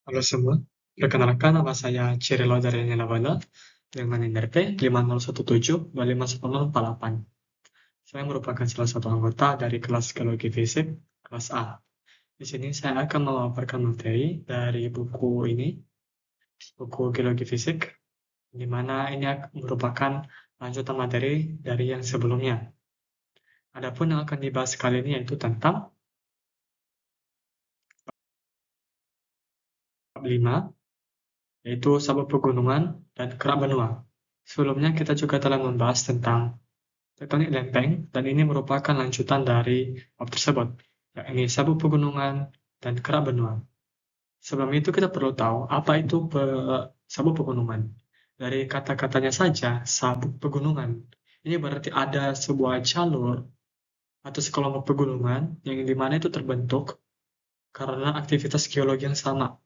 Halo semua, perkenalkan nama saya Cirilo dari Nilawala dengan NRP 5017251048. Saya merupakan salah satu anggota dari kelas Geologi Fisik kelas A. Di sini saya akan memaparkan materi dari buku ini, buku Geologi Fisik, di mana ini merupakan lanjutan materi dari yang sebelumnya. Adapun yang akan dibahas kali ini yaitu tentang bab 5, yaitu sabuk pegunungan dan kerak benua. Sebelumnya kita juga telah membahas tentang tektonik lempeng, dan ini merupakan lanjutan dari bab tersebut, yakni sabuk pegunungan dan kerak benua. Sebelum itu kita perlu tahu apa itu sabuk pegunungan. Dari kata-katanya saja, sabuk pegunungan. Ini berarti ada sebuah jalur atau sekelompok pegunungan yang dimana itu terbentuk karena aktivitas geologi yang sama.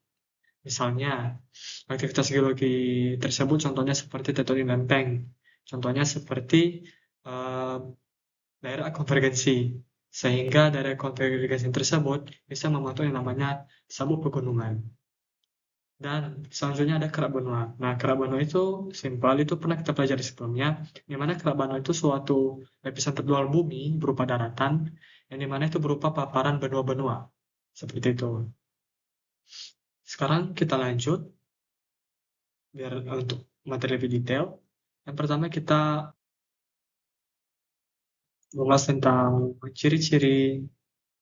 Misalnya, aktivitas geologi tersebut contohnya seperti tektonik lempeng, contohnya seperti eh, daerah konvergensi, sehingga daerah konvergensi tersebut bisa membentuk yang namanya sabuk pegunungan. Dan selanjutnya ada kerak benua. Nah, kerak benua itu simpel, itu pernah kita pelajari sebelumnya, di mana kerak benua itu suatu lapisan terluar bumi berupa daratan, yang dimana itu berupa paparan benua-benua. Seperti itu. Sekarang kita lanjut, biar untuk materi lebih detail. Yang pertama kita membahas tentang ciri-ciri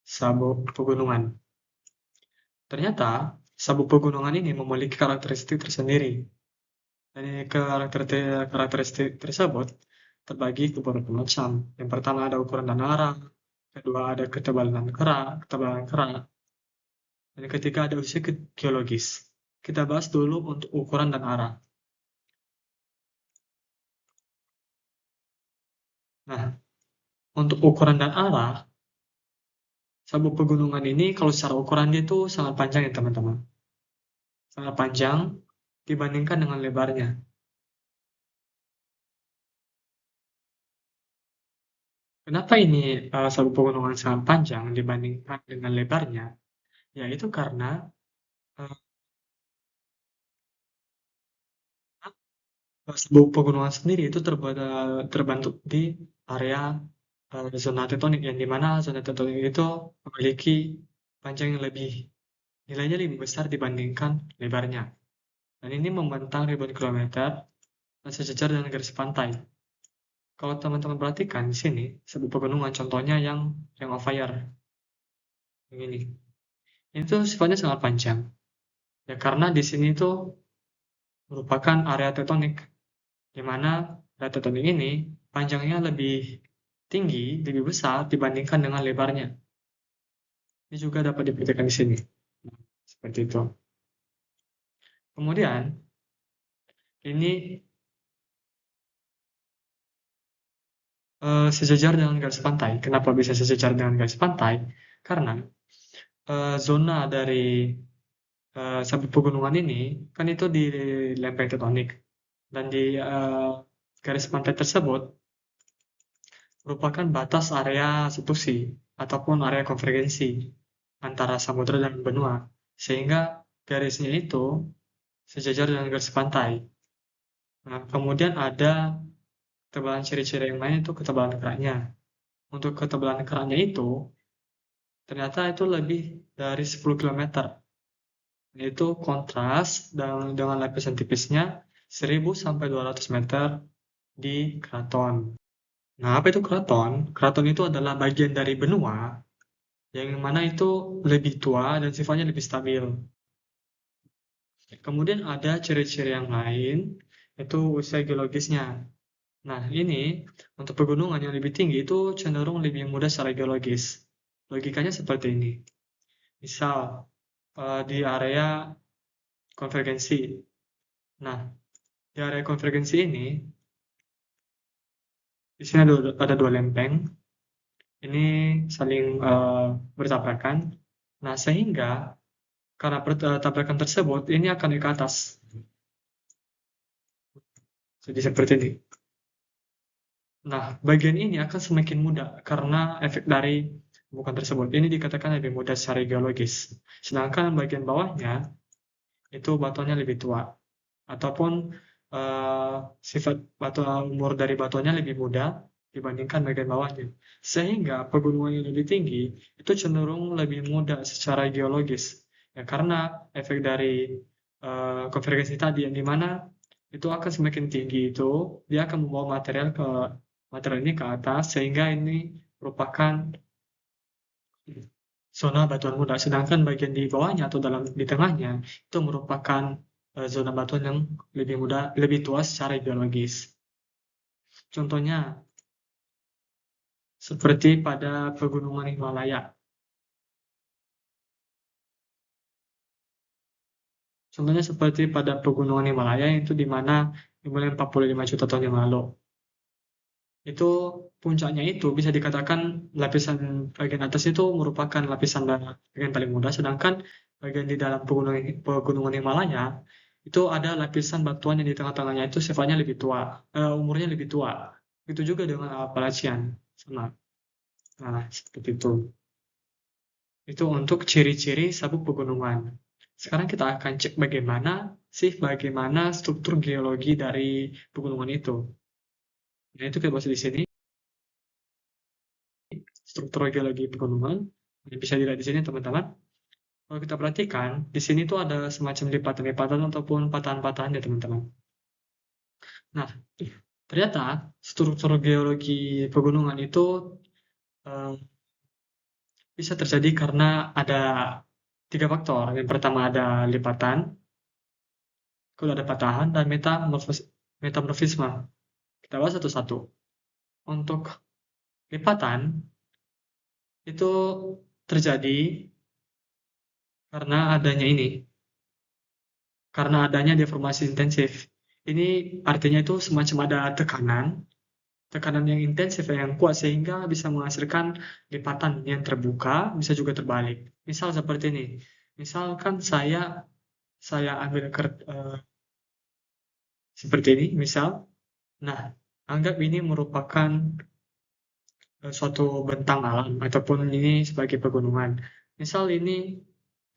sabuk pegunungan. Ternyata, sabuk pegunungan ini memiliki karakteristik tersendiri. Dan karakteristik tersebut terbagi ke beberapa macam. Yang pertama ada ukuran dan arah, kedua ada ketebalan kerak, dan yang ketiga ada usia geologis. Kita bahas dulu untuk ukuran dan arah. Nah, untuk ukuran dan arah, sabuk pegunungan ini kalau secara ukuran dia itu sangat panjang ya teman-teman. Sangat panjang dibandingkan dengan lebarnya. Kenapa ini sabuk pegunungan sangat panjang dibandingkan dengan lebarnya? Yaitu karena uh, sabuk pegunungan sendiri itu terbentuk di area zona tektonik, yang dimana zona tektonik itu memiliki panjang yang nilainya lebih besar dibandingkan lebarnya. Dan ini membentang ribuan kilometer dan sejajar dengan garis pantai. Kalau teman-teman perhatikan di sini, sabuk pegunungan contohnya yang Ring of Fire, yang ini. Itu sifatnya sangat panjang. Ya karena di sini itu merupakan area tektonik, di mana area tektonik ini panjangnya lebih tinggi, lebih besar dibandingkan dengan lebarnya. Ini juga dapat dibuktikan di sini. Nah, seperti itu. Kemudian, ini sejajar dengan garis pantai. Kenapa bisa sejajar dengan garis pantai? Karena zona dari sabuk pegunungan ini kan itu di lempeng tektonik, dan di garis pantai tersebut merupakan batas area subduksi ataupun area konvergensi antara samudra dan benua, sehingga garisnya itu sejajar dengan garis pantai. Nah, kemudian ada ketebalan ciri-ciri yang lain itu ketebalan keraknya. Untuk ketebalan keraknya itu ternyata itu lebih dari 10 km. Itu kontras dengan lapisan tipisnya 1000 sampai 200 meter di keraton. Nah, apa itu keraton? Keraton itu adalah bagian dari benua yang mana itu lebih tua dan sifatnya lebih stabil. Kemudian ada ciri-ciri yang lain, itu usia geologisnya. Nah, ini untuk pegunungan yang lebih tinggi itu cenderung lebih mudah secara geologis. Logikanya seperti ini. Misal, di area konvergensi. Nah, di area konvergensi ini, di sini ada dua lempeng. Ini saling bertabrakan. Nah, sehingga karena tabrakan tersebut, ini akan naik ke atas. Jadi seperti ini. Nah, bagian ini akan semakin mudah karena efek dari bukan tersebut. Ini dikatakan lebih mudah secara geologis. Sedangkan bagian bawahnya itu batuannya lebih tua, ataupun sifat umur dari batuannya lebih muda dibandingkan bagian bawahnya. Sehingga pegunungan yang lebih tinggi itu cenderung lebih muda secara geologis. Ya, karena efek dari konvergensi tadi yang dimana itu akan semakin tinggi itu dia akan membawa material ini ke atas sehingga ini merupakan zona batuan muda, sedangkan bagian di bawahnya atau di tengahnya itu merupakan zona batuan yang lebih muda, lebih tua secara geologis. Contohnya seperti pada pegunungan Himalaya. Contohnya seperti pada pegunungan Himalaya itu di mana dimulai 45 juta tahun yang lalu. Itu puncaknya itu bisa dikatakan lapisan bagian atas itu merupakan lapisan bagian paling muda, sedangkan bagian di dalam pegunungan Himalaya itu ada lapisan batuan yang di tengah-tengahnya itu sifatnya lebih tua, umurnya lebih tua. Itu juga dengan Appalachian, sama. Nah, seperti itu. Itu untuk ciri-ciri sabuk pegunungan. Sekarang kita akan cek bagaimana struktur geologi dari pegunungan itu. Nah, itu kita bahas di sini. Struktur geologi pegunungan. Yang bisa dilihat di sini, teman-teman. Kalau kita perhatikan, di sini tuh ada semacam lipatan-lipatan ataupun patahan-patahan ya, teman-teman. Nah, ternyata struktur geologi pegunungan itu eh, bisa terjadi karena ada 3 faktor. Yang pertama ada lipatan, kedua ada patahan, dan metamorfisme. Kita bahas satu-satu. Untuk lipatan, itu terjadi karena adanya deformasi intensif. Ini artinya itu semacam ada tekanan yang intensif yang kuat sehingga bisa menghasilkan lipatan yang terbuka, bisa juga terbalik. Misal seperti ini. Misalkan saya ambil seperti ini, misal. Nah, anggap ini merupakan suatu bentang alam ataupun ini sebagai pegunungan. Misal ini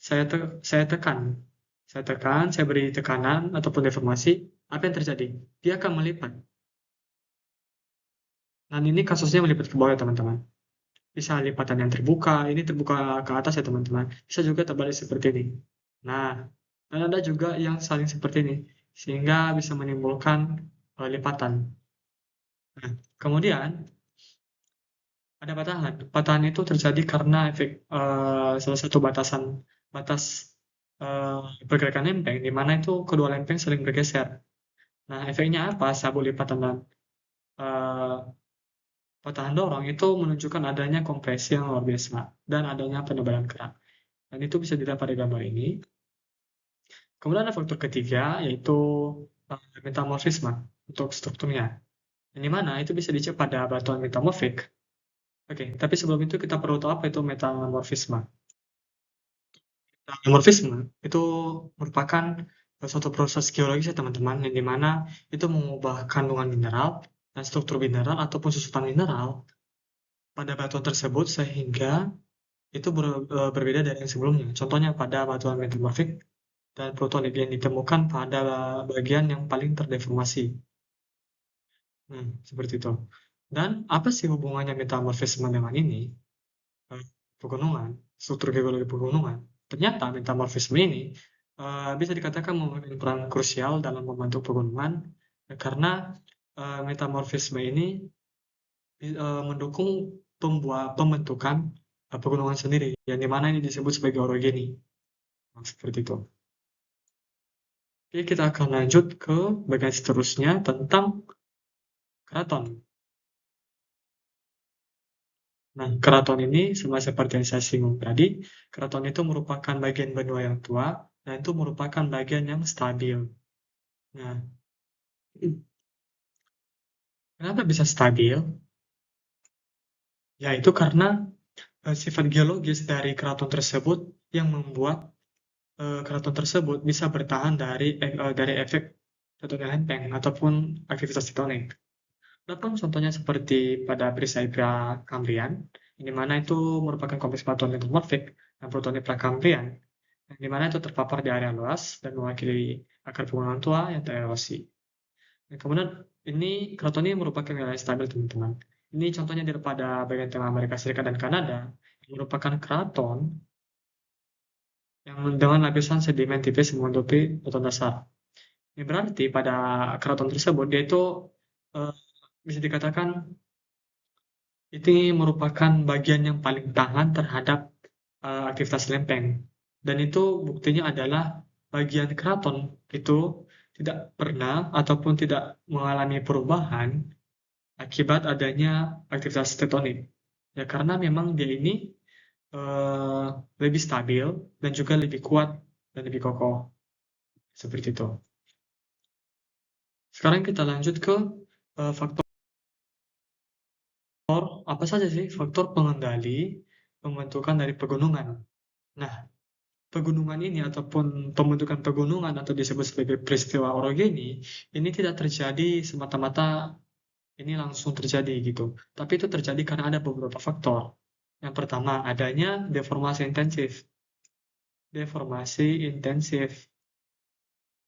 saya tekan, saya beri tekanan ataupun deformasi, apa yang terjadi? Dia akan melipat. Dan ini kasusnya melipat ke bawah ya, teman-teman. Bisa lipatan yang terbuka, ini terbuka ke atas ya, teman-teman. Bisa juga terbalik seperti ini. Nah, dan ada juga yang saling seperti ini, sehingga bisa menimbulkan lipatan. Nah, kemudian ada patahan. Patahan itu terjadi karena efek salah satu batas pergerakan lempeng, di mana itu kedua lempeng saling bergeser. Nah, efeknya apa? Sabuk lipatan dan eh, patahan dorong itu menunjukkan adanya kompresi yang luar biasa dan adanya penebalan kerak. Dan itu bisa dilihat pada gambar ini. Kemudian ada faktor ketiga, yaitu metamorfisme untuk strukturnya. Yang mana itu bisa dicek pada batuan metamorfik. Oke, tapi sebelum itu kita perlu tahu apa itu metamorfisme. Metamorfisme itu merupakan suatu proses geologis ya, teman-teman, yang dimana itu mengubah kandungan mineral dan struktur mineral ataupun susunan mineral pada batuan tersebut sehingga itu berbeda dari yang sebelumnya. Contohnya pada batuan metamorfik dan protolit yang ditemukan pada bagian yang paling terdeformasi. Seperti itu. Dan apa sih hubungannya metamorfisme dengan ini? Pegunungan, struktur geologi pegunungan. Ternyata metamorfisme ini bisa dikatakan memiliki peran krusial dalam membentuk pegunungan karena metamorfisme ini mendukung pembentukan pegunungan sendiri, yang dimana ini disebut sebagai orogeni. Nah, seperti itu. Oke, kita akan lanjut ke bagian seterusnya tentang keraton. Nah, keraton ini sama seperti yang saya singgung tadi, keraton itu merupakan bagian benua yang tua, dan itu merupakan bagian yang stabil. Nah, kenapa bisa stabil? Yaitu karena sifat geologis dari keraton tersebut yang membuat keraton tersebut bisa bertahan dari efek tektonik lempeng ataupun aktivitas tektonik. Adapun contohnya seperti pada perisai Prakambrian, di mana itu merupakan kompleks batuan metamorfik dan protonik Prakambrian. di mana itu terpapar di area luas dan mewakili akar pegunungan tua yang tererosi. Dan kemudian ini keraton ini merupakan wilayah stabil, teman-teman. Ini contohnya pada bagian tengah Amerika Serikat dan Kanada, yang merupakan keraton yang dengan lapisan sedimen tipis menutupi batuan dasar. Ini berarti pada keraton tersebut dia itu eh, bisa dikatakan ini merupakan bagian yang paling tahan terhadap aktivitas lempeng. Dan itu buktinya adalah bagian keraton itu tidak pernah ataupun tidak mengalami perubahan akibat adanya aktivitas tektonik. Ya karena memang dia ini lebih stabil dan juga lebih kuat dan lebih kokoh. Seperti itu. Sekarang kita lanjut ke faktor apa saja sih faktor pengendali pembentukan dari pegunungan. Nah, pegunungan ini ataupun pembentukan pegunungan atau disebut sebagai peristiwa orogeni ini tidak terjadi semata-mata ini langsung terjadi gitu. Tapi itu terjadi karena ada beberapa faktor. Yang pertama, adanya deformasi intensif. Deformasi intensif.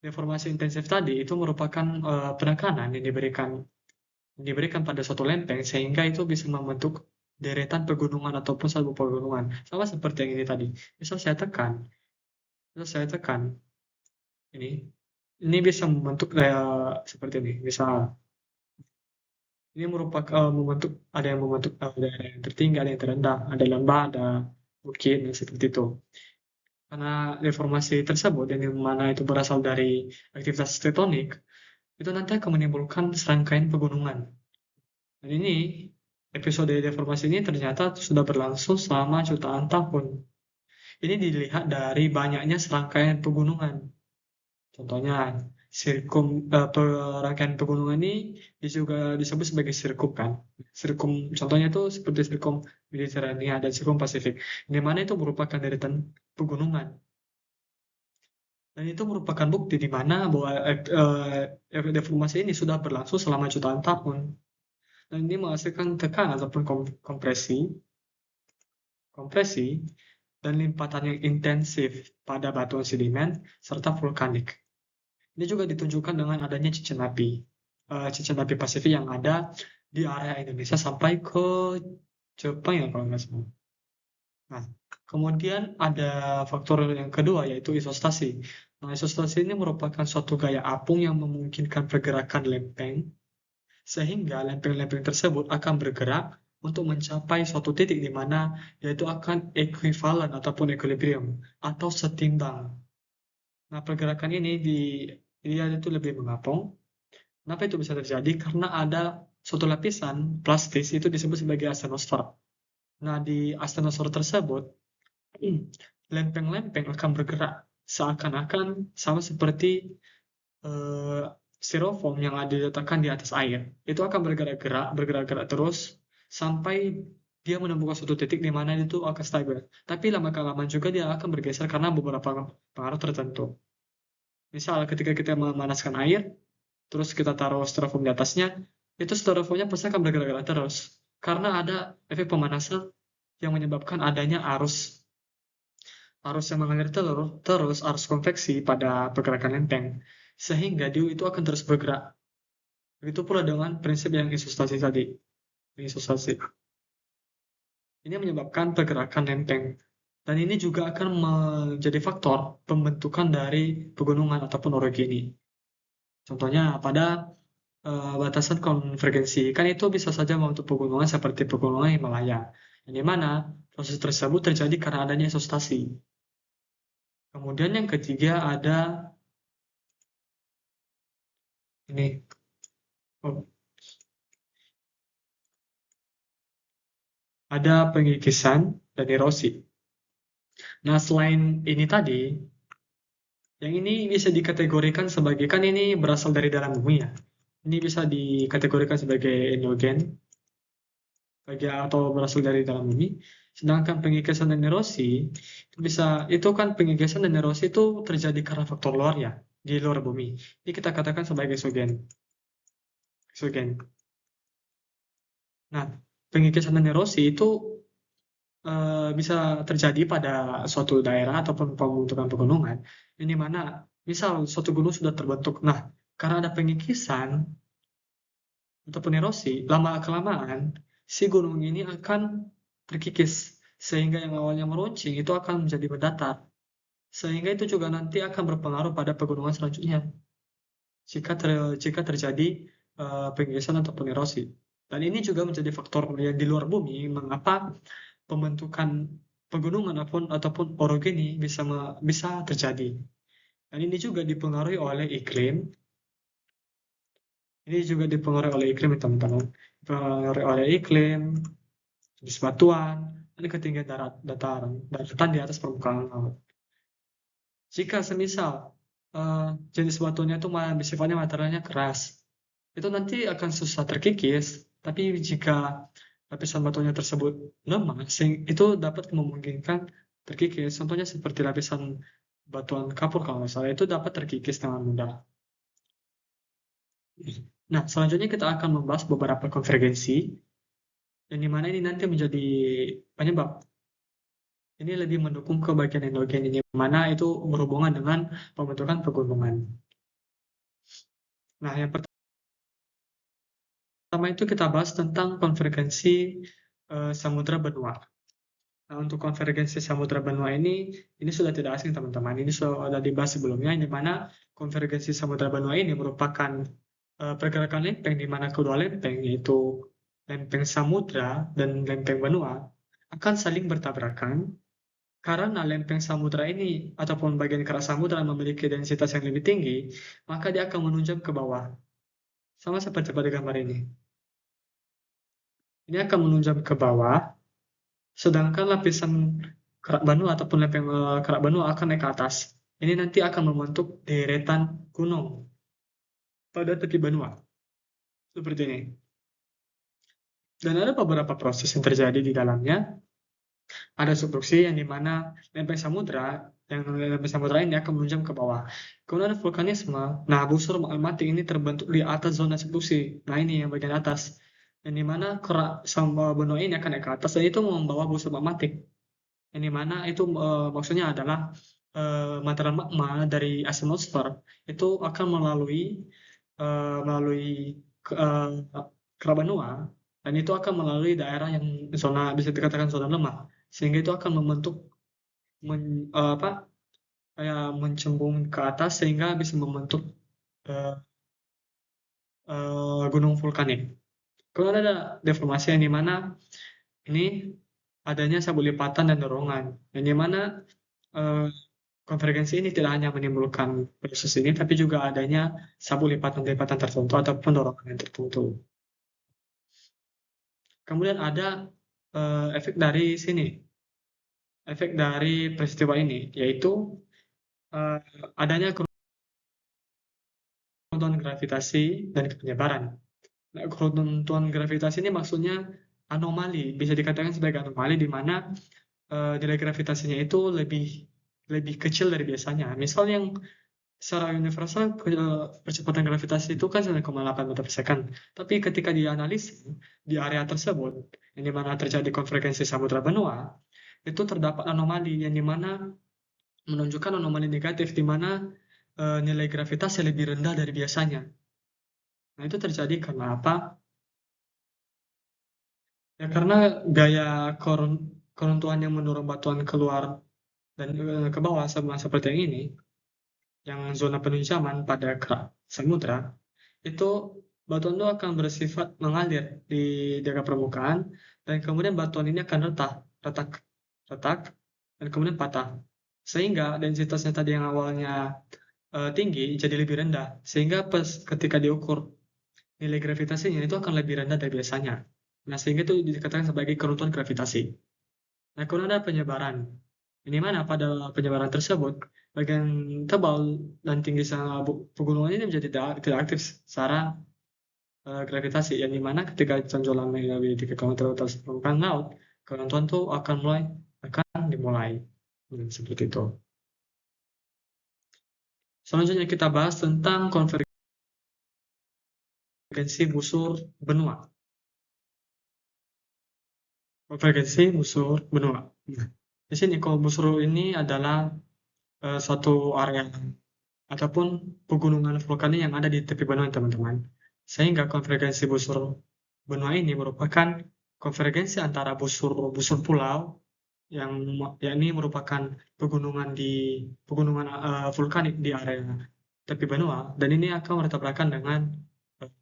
Deformasi intensif tadi itu merupakan penekanan yang diberikan pada suatu lempeng sehingga itu bisa membentuk deretan pegunungan ataupun satu pegunungan. Sama seperti yang ini tadi. Misal saya tekan ini bisa membentuk seperti ini. Misal ini merupakan membentuk ada yang membentuk daerah yang tertinggi, ada yang terendah, ada lembah, ada bukit, dan seperti itu. Karena deformasi tersebut yang mana itu berasal dari aktivitas tektonik, itu nanti akan menimbulkan serangkaian pegunungan. Dan ini episode deformasi ini ternyata sudah berlangsung selama jutaan tahun. Ini dilihat dari banyaknya serangkaian pegunungan. Contohnya, rangkaian pegunungan ini juga disebut sebagai sirkup kan. Contohnya itu seperti sirkum Mediterania dan sirkum Pasifik, di mana itu merupakan deretan pegunungan. Dan itu merupakan bukti di mana bahwa deformasi ini sudah berlangsung selama jutaan tahun. Dan ini menghasilkan tekanan ataupun kompresi dan limpatan yang intensif pada batuan sedimen serta vulkanik. Ini juga ditunjukkan dengan adanya cincin api Pasifik yang ada di area Indonesia sampai ke Jepang ya kalau nggak salah. Nah, kemudian ada faktor yang kedua yaitu isostasi. Nah, isostasi ini merupakan suatu gaya apung yang memungkinkan pergerakan lempeng sehingga lempeng-lempeng tersebut akan bergerak untuk mencapai suatu titik di mana yaitu akan ekuivalen ataupun equilibrium atau setimbang. Nah, pergerakan ini dia itu lebih mengapung. Kenapa itu bisa terjadi? Karena ada suatu lapisan plastis itu disebut sebagai astenosfer. Nah, di astenosfer tersebut lempeng-lempeng akan bergerak seakan-akan sama seperti styrofoam yang diletakkan di atas air. Itu akan bergerak-gerak terus sampai dia menemukan suatu titik di mana itu akan stabil. Tapi lama-kelamaan juga dia akan bergeser karena beberapa pengaruh tertentu. Misal ketika kita memanaskan air, terus kita taruh styrofoam di atasnya, itu styrofoamnya pasti akan bergerak-gerak terus. Karena ada efek pemanasan yang menyebabkan adanya arus yang mengalir terus arus konveksi pada pergerakan lempeng, sehingga dia itu akan terus bergerak. Begitu pula dengan prinsip yang isostasi tadi. Isostasi. Ini menyebabkan pergerakan lempeng. Dan ini juga akan menjadi faktor pembentukan dari pegunungan ataupun orogeni. Contohnya pada batasan konvergensi, kan itu bisa saja membentuk pegunungan seperti pegunungan Himalaya. Yang mana proses tersebut terjadi karena adanya isostasi. Kemudian yang ketiga ada ini. Ada pengikisan dan erosi. Nah, selain ini tadi, yang ini bisa dikategorikan sebagai, kan ini berasal dari dalam bumi ya. Ini bisa dikategorikan sebagai endogen atau berasal dari dalam bumi. Sedangkan pengikisan dan erosi itu kan pengikisan dan erosi itu terjadi karena faktor luar ya, di luar bumi. Ini kita katakan sebagai exogen. Nah, pengikisan dan erosi itu bisa terjadi pada suatu daerah ataupun pembentukan pegunungan, ini mana misal suatu gunung sudah terbentuk. Nah, karena ada pengikisan ataupun erosi, lama-kelamaan si gunung ini akan terkikis, sehingga yang awalnya meruncing itu akan menjadi mendatar. Sehingga itu juga nanti akan berpengaruh pada pegunungan selanjutnya jika terjadi pengikisan ataupun erosi. Dan ini juga menjadi faktor yang di luar bumi, mengapa pembentukan pegunungan ataupun orogeni bisa terjadi. Dan ini juga dipengaruhi oleh iklim. Ini juga dipengaruhi oleh iklim, teman-teman. Dipengaruhi oleh iklim, jenis batuan, dan ketinggian daratan di atas permukaan laut. Jika semisal jenis batuannya itu sifatnya materialnya keras, itu nanti akan susah terkikis. Tapi jika lapisan batuannya tersebut lemah, itu dapat memungkinkan terkikis. Contohnya seperti lapisan batuan kapur kalau nggak salah, itu dapat terkikis dengan mudah. Nah, selanjutnya kita akan membahas beberapa konvergensi, yang dimana ini nanti menjadi penyebab. Ini lebih mendukung ke bagian endogen, ini mana itu berhubungan dengan pembentukan pegunungan. Nah, yang pertama itu kita bahas tentang konvergensi samudra benua. Nah, untuk konvergensi samudra benua ini sudah tidak asing, teman-teman. Ini sudah dibahas sebelumnya, di mana konvergensi samudra benua ini merupakan pergerakan lempeng, di mana kedua lempeng, yaitu lempeng samudra dan lempeng benua, akan saling bertabrakan karena lempeng samudra ini ataupun bagian keras samudra memiliki densitas yang lebih tinggi, maka dia akan menunjam ke bawah. Sama seperti pada gambar ini. Ini akan menunjam ke bawah, sedangkan lapisan kerak benua ataupun lempeng kerak benua akan naik ke atas. Ini nanti akan membentuk deretan gunung pada tepi benua. Seperti ini. Dan ada beberapa proses yang terjadi di dalamnya. Ada subduksi yang dimana lempeng samudra ini akan menunjam ke bawah. Kemudian ada vulkanisme. Nah, busur magmatik ini terbentuk di atas zona subduksi. Nah, ini yang bagian atas. Yang dimana kerak benua ini akan naik ke atas dan itu membawa busur magmatik. Yang dimana itu maksudnya adalah material magma dari asinosfer itu akan melalui kerak benua, dan itu akan melalui daerah yang bisa dikatakan zona lemah, sehingga itu akan membentuk kayak mencembung ke atas sehingga bisa membentuk uh, gunung vulkanik. Kemudian ada deformasi yang dimana ini adanya sabuk lipatan dan dorongan, yang dimana konvergensi ini tidak hanya menimbulkan proses ini, tapi juga adanya sabuk lipatan-lipatan tertentu ataupun dorongan yang tertentu. Kemudian ada efek dari sini, efek dari peristiwa ini, yaitu adanya keruntuhan gravitasi dan penyebaran. Nah, keruntuhan gravitasi ini maksudnya anomali, bisa dikatakan sebagai anomali di mana nilai gravitasinya itu lebih kecil dari biasanya. Misal yang secara universal percepatan gravitasi itu kan 9,8 meter per second. Tapi ketika dianalisis di area tersebut, yang dimana terjadi konvergensi samudra benua, itu terdapat anomali yang dimana menunjukkan anomali negatif, di mana nilai gravitasi lebih rendah dari biasanya. Nah, itu terjadi karena apa? Ya karena gaya keruntuhan yang mendorong batuan keluar dan ke bawah sama seperti yang ini, yang zona penunjaman pada kerak samudra, itu batuan itu akan bersifat mengalir di daerah permukaan, dan kemudian batuan ini akan retak, dan kemudian patah. Sehingga densitasnya tadi yang awalnya tinggi jadi lebih rendah, sehingga ketika diukur nilai gravitasinya itu akan lebih rendah dari biasanya. Nah, sehingga itu dikatakan sebagai keruntuhan gravitasi. Nah, kemudian ada penyebaran. Ini mana pada penyebaran tersebut, bagian tebal dan tinggi pegunungan ini menjadi tidak aktif secara gravitasi, yang dimana ketika tonjolan lebih 3 km atas permukaan laut, keruntuhan itu akan dimulai. Seperti itu. Selanjutnya kita bahas tentang konvergensi busur benua. konvergensi busur benua. Nah, di sini kalau busur ini adalah suatu area ataupun pegunungan vulkanik yang ada di tepi benua, teman-teman. Sehingga konvergensi busur benua ini merupakan konvergensi antara busur pulau yang yakni merupakan pegunungan vulkanik di area tepi benua, dan ini akan bertabrakan dengan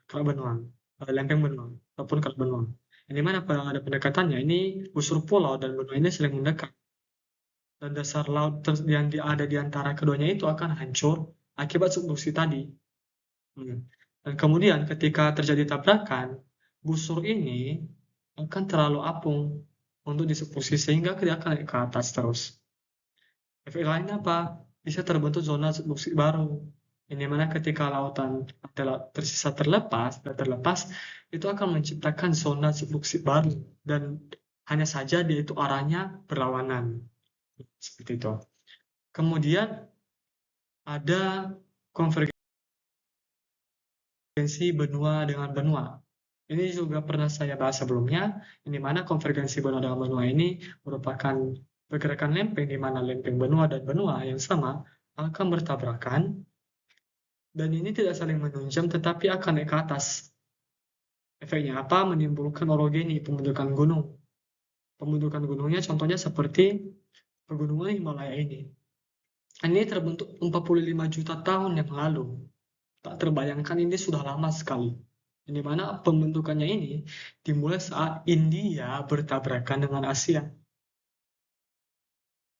kerak benua, lempeng benua ataupun kerak benua. Yang dimana pada pendekatannya ini busur pulau dan benua ini saling mendekat, dan dasar laut yang ada di antara keduanya itu akan hancur akibat subduksi tadi. Dan kemudian ketika terjadi tabrakan, busur ini akan terlalu apung untuk disubduksi sehingga dia akan naik ke atas terus. Efek lainnya apa? Bisa terbentuk zona subduksi baru. Ini mana ketika lautan tersisa terlepas, itu akan menciptakan zona subduksi baru, dan hanya saja dia itu arahnya berlawanan. Seperti itu. Kemudian ada konvergensi benua dengan benua. Ini juga pernah saya bahas sebelumnya, di mana konvergensi benua dengan benua ini merupakan pergerakan lempeng, di mana lempeng benua dan benua yang sama akan bertabrakan, dan ini tidak saling menunjam tetapi akan naik ke atas. Efeknya apa? Menimbulkan orogeni, pembentukan gunung. Pembentukan gunungnya contohnya seperti pegunungan Himalaya ini. Ini terbentuk 45 juta tahun yang lalu. Tak terbayangkan, ini sudah lama sekali. Di mana pembentukannya ini dimulai saat India bertabrakan dengan Asia.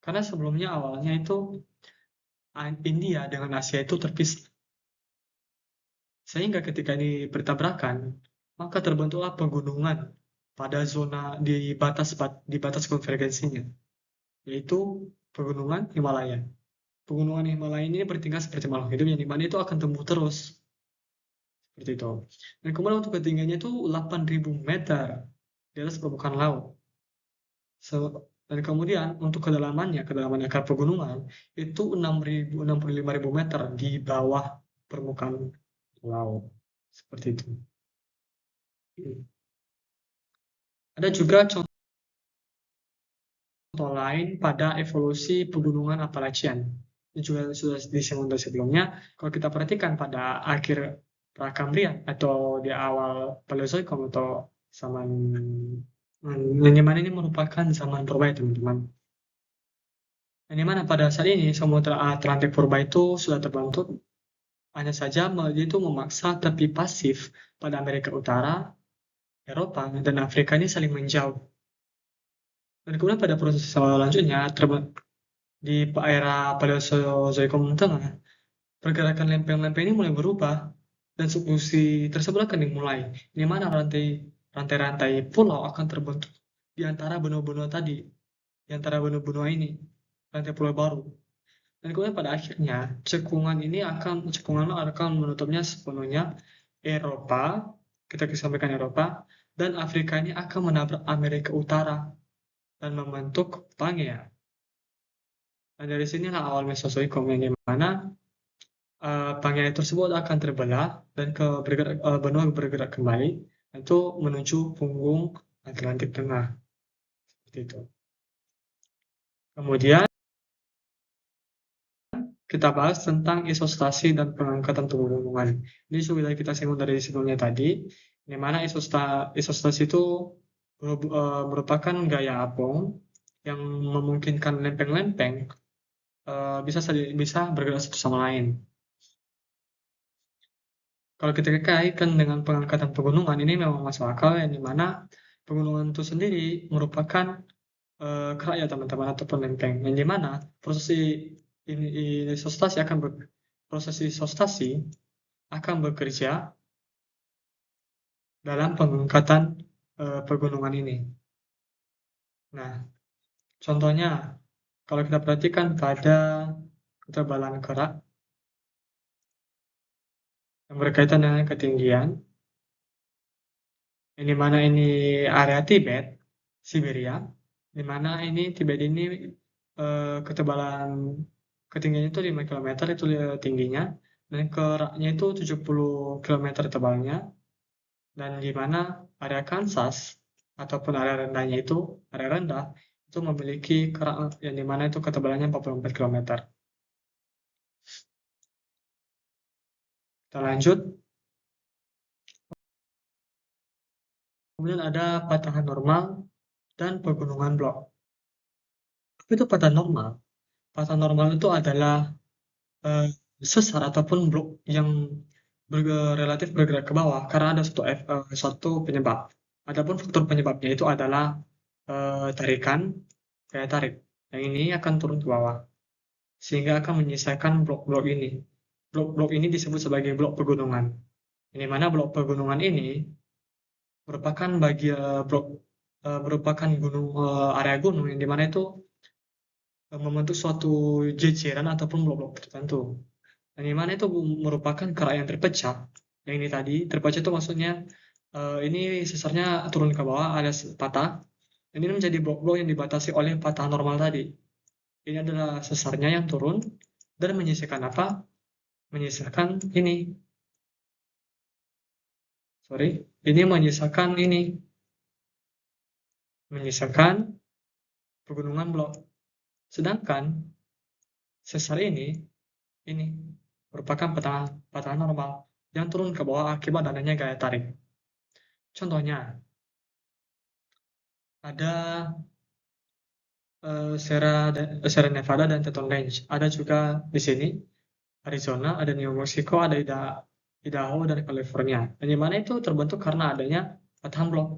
Karena sebelumnya awalnya itu India dengan Asia itu terpisah. Sehingga ketika ini bertabrakan, maka terbentuklah pegunungan pada zona di batas konvergensinya, yaitu pegunungan Himalaya. Pegunungan Himalaya ini bertingkat seperti makhluk hidup, yang dimana itu akan tumbuh terus. Seperti itu. Dan kemudian untuk ketinggiannya itu 8.000 meter di atas permukaan laut. Dan kemudian untuk kedalaman akar pegunungan itu 65.000 meter di bawah permukaan laut. Seperti itu. Ada juga contoh lain pada evolusi pegunungan Appalachian. Ini juga sudah disinggung sebelumnya. Kalau kita perhatikan pada akhir Prakambrian atau di awal Paleozoikum atau zaman yang mana ini merupakan zaman purba, teman-teman. Yang dimana pada saat ini Samudra Atlantik purba itu sudah terbentuk, hanya saja dia itu memaksa tepi pasif pada Amerika Utara, Eropa, dan Afrika ini saling menjauh. Dan kemudian pada proses selanjutnya di era Paleozoikum tengah, pergerakan lempeng-lempeng ini mulai berubah dan subduksi tersebut akan dimulai, di mana rantai-rantai pulau akan terbentuk di antara benua-benua tadi, di antara benua-benua ini, rantai pulau baru. Dan kemudian pada akhirnya cekungan akan menutupnya sepenuhnya Eropa, kita sampaikan Eropa, dan Afrika ini akan menabrak Amerika Utara dan membentuk Pangea. Dan dari sinilah awal Mesozoikum, yang dimana Pangea tersebut akan terbelah dan benua bergerak kembali, itu menuju punggung Atlantik Tengah. Seperti itu. Kemudian kita bahas tentang isostasi dan pengangkatan pegunungan. Ini sudah kita singgung dari sebelumnya tadi, di mana isostasi itu merupakan gaya apung yang memungkinkan lempeng-lempeng bisa bergerak satu sama lain. Kalau kita kaitkan dengan pengangkatan pegunungan, ini memang masuk akal, yang dimana pegunungan itu sendiri merupakan kerak ya, teman-teman, ataupun lempeng, yang dimana proses isostasi akan bekerja dalam pengangkatan pegunungan ini. Nah, contohnya kalau kita perhatikan pada ketebalan kerak yang berkaitan dengan ketinggian, yang dimana ini area Tibet, Siberia, dimana ini Tibet ini ketinggiannya itu 5 km itu tingginya, dan keraknya itu 70 km tebalnya, dan di mana area Kansas ataupun area rendah itu memiliki kerak yang dimana itu ketebalannya 44 km. Kita lanjut. Kemudian ada patahan normal dan pegunungan blok. Apa itu patahan normal? Patahan normal itu adalah sesar ataupun blok yang relatif bergerak ke bawah karena ada suatu penyebab. Adapun faktor penyebabnya itu adalah tarikan, gaya tarik. Yang ini akan turun ke bawah, sehingga akan menyisakan blok-blok ini. Blok-blok ini disebut sebagai blok pegunungan. Ini mana blok pegunungan ini merupakan merupakan area gunung yang dimana itu membentuk suatu jejeran ataupun blok-blok tertentu. Dan dimana itu merupakan kerak yang terpecah. Yang ini tadi terpecah itu maksudnya ini sesarnya turun ke bawah, ada patah. Ini menjadi blok-blok yang dibatasi oleh patah normal tadi. Ini adalah sesarnya yang turun dan menyisakan apa? Menyisakan ini. Ini menyisakan pegunungan blok. Sedangkan sesar ini merupakan patahan normal yang turun ke bawah akibat adanya gaya tarik. Contohnya, ada Sierra Nevada dan Teton Range. Ada juga di sini Arizona, ada New Mexico, ada Idaho dan California. Dan di mana itu terbentuk karena adanya patahan blok.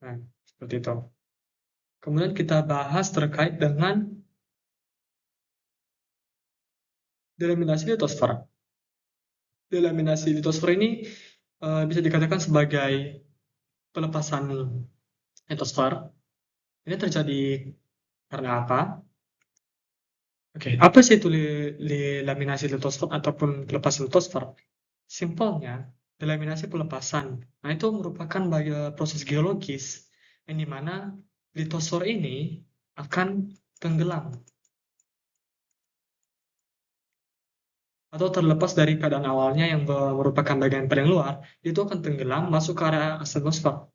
Nah, seperti itu. Kemudian kita bahas terkait dengan delaminasi litosfer. Delaminasi litosfer ini bisa dikatakan sebagai pelepasan litosfer. Ini terjadi karena apa? Oke, apa sih itu delaminasi litosfer ataupun pelepasan litosfer? Simpelnya, delaminasi pelepasan. Nah, itu merupakan proses geologis yang dimana litosfer ini akan tenggelam atau terlepas dari keadaan awalnya yang merupakan bagian paling luar, itu akan tenggelam masuk ke area atmosfer.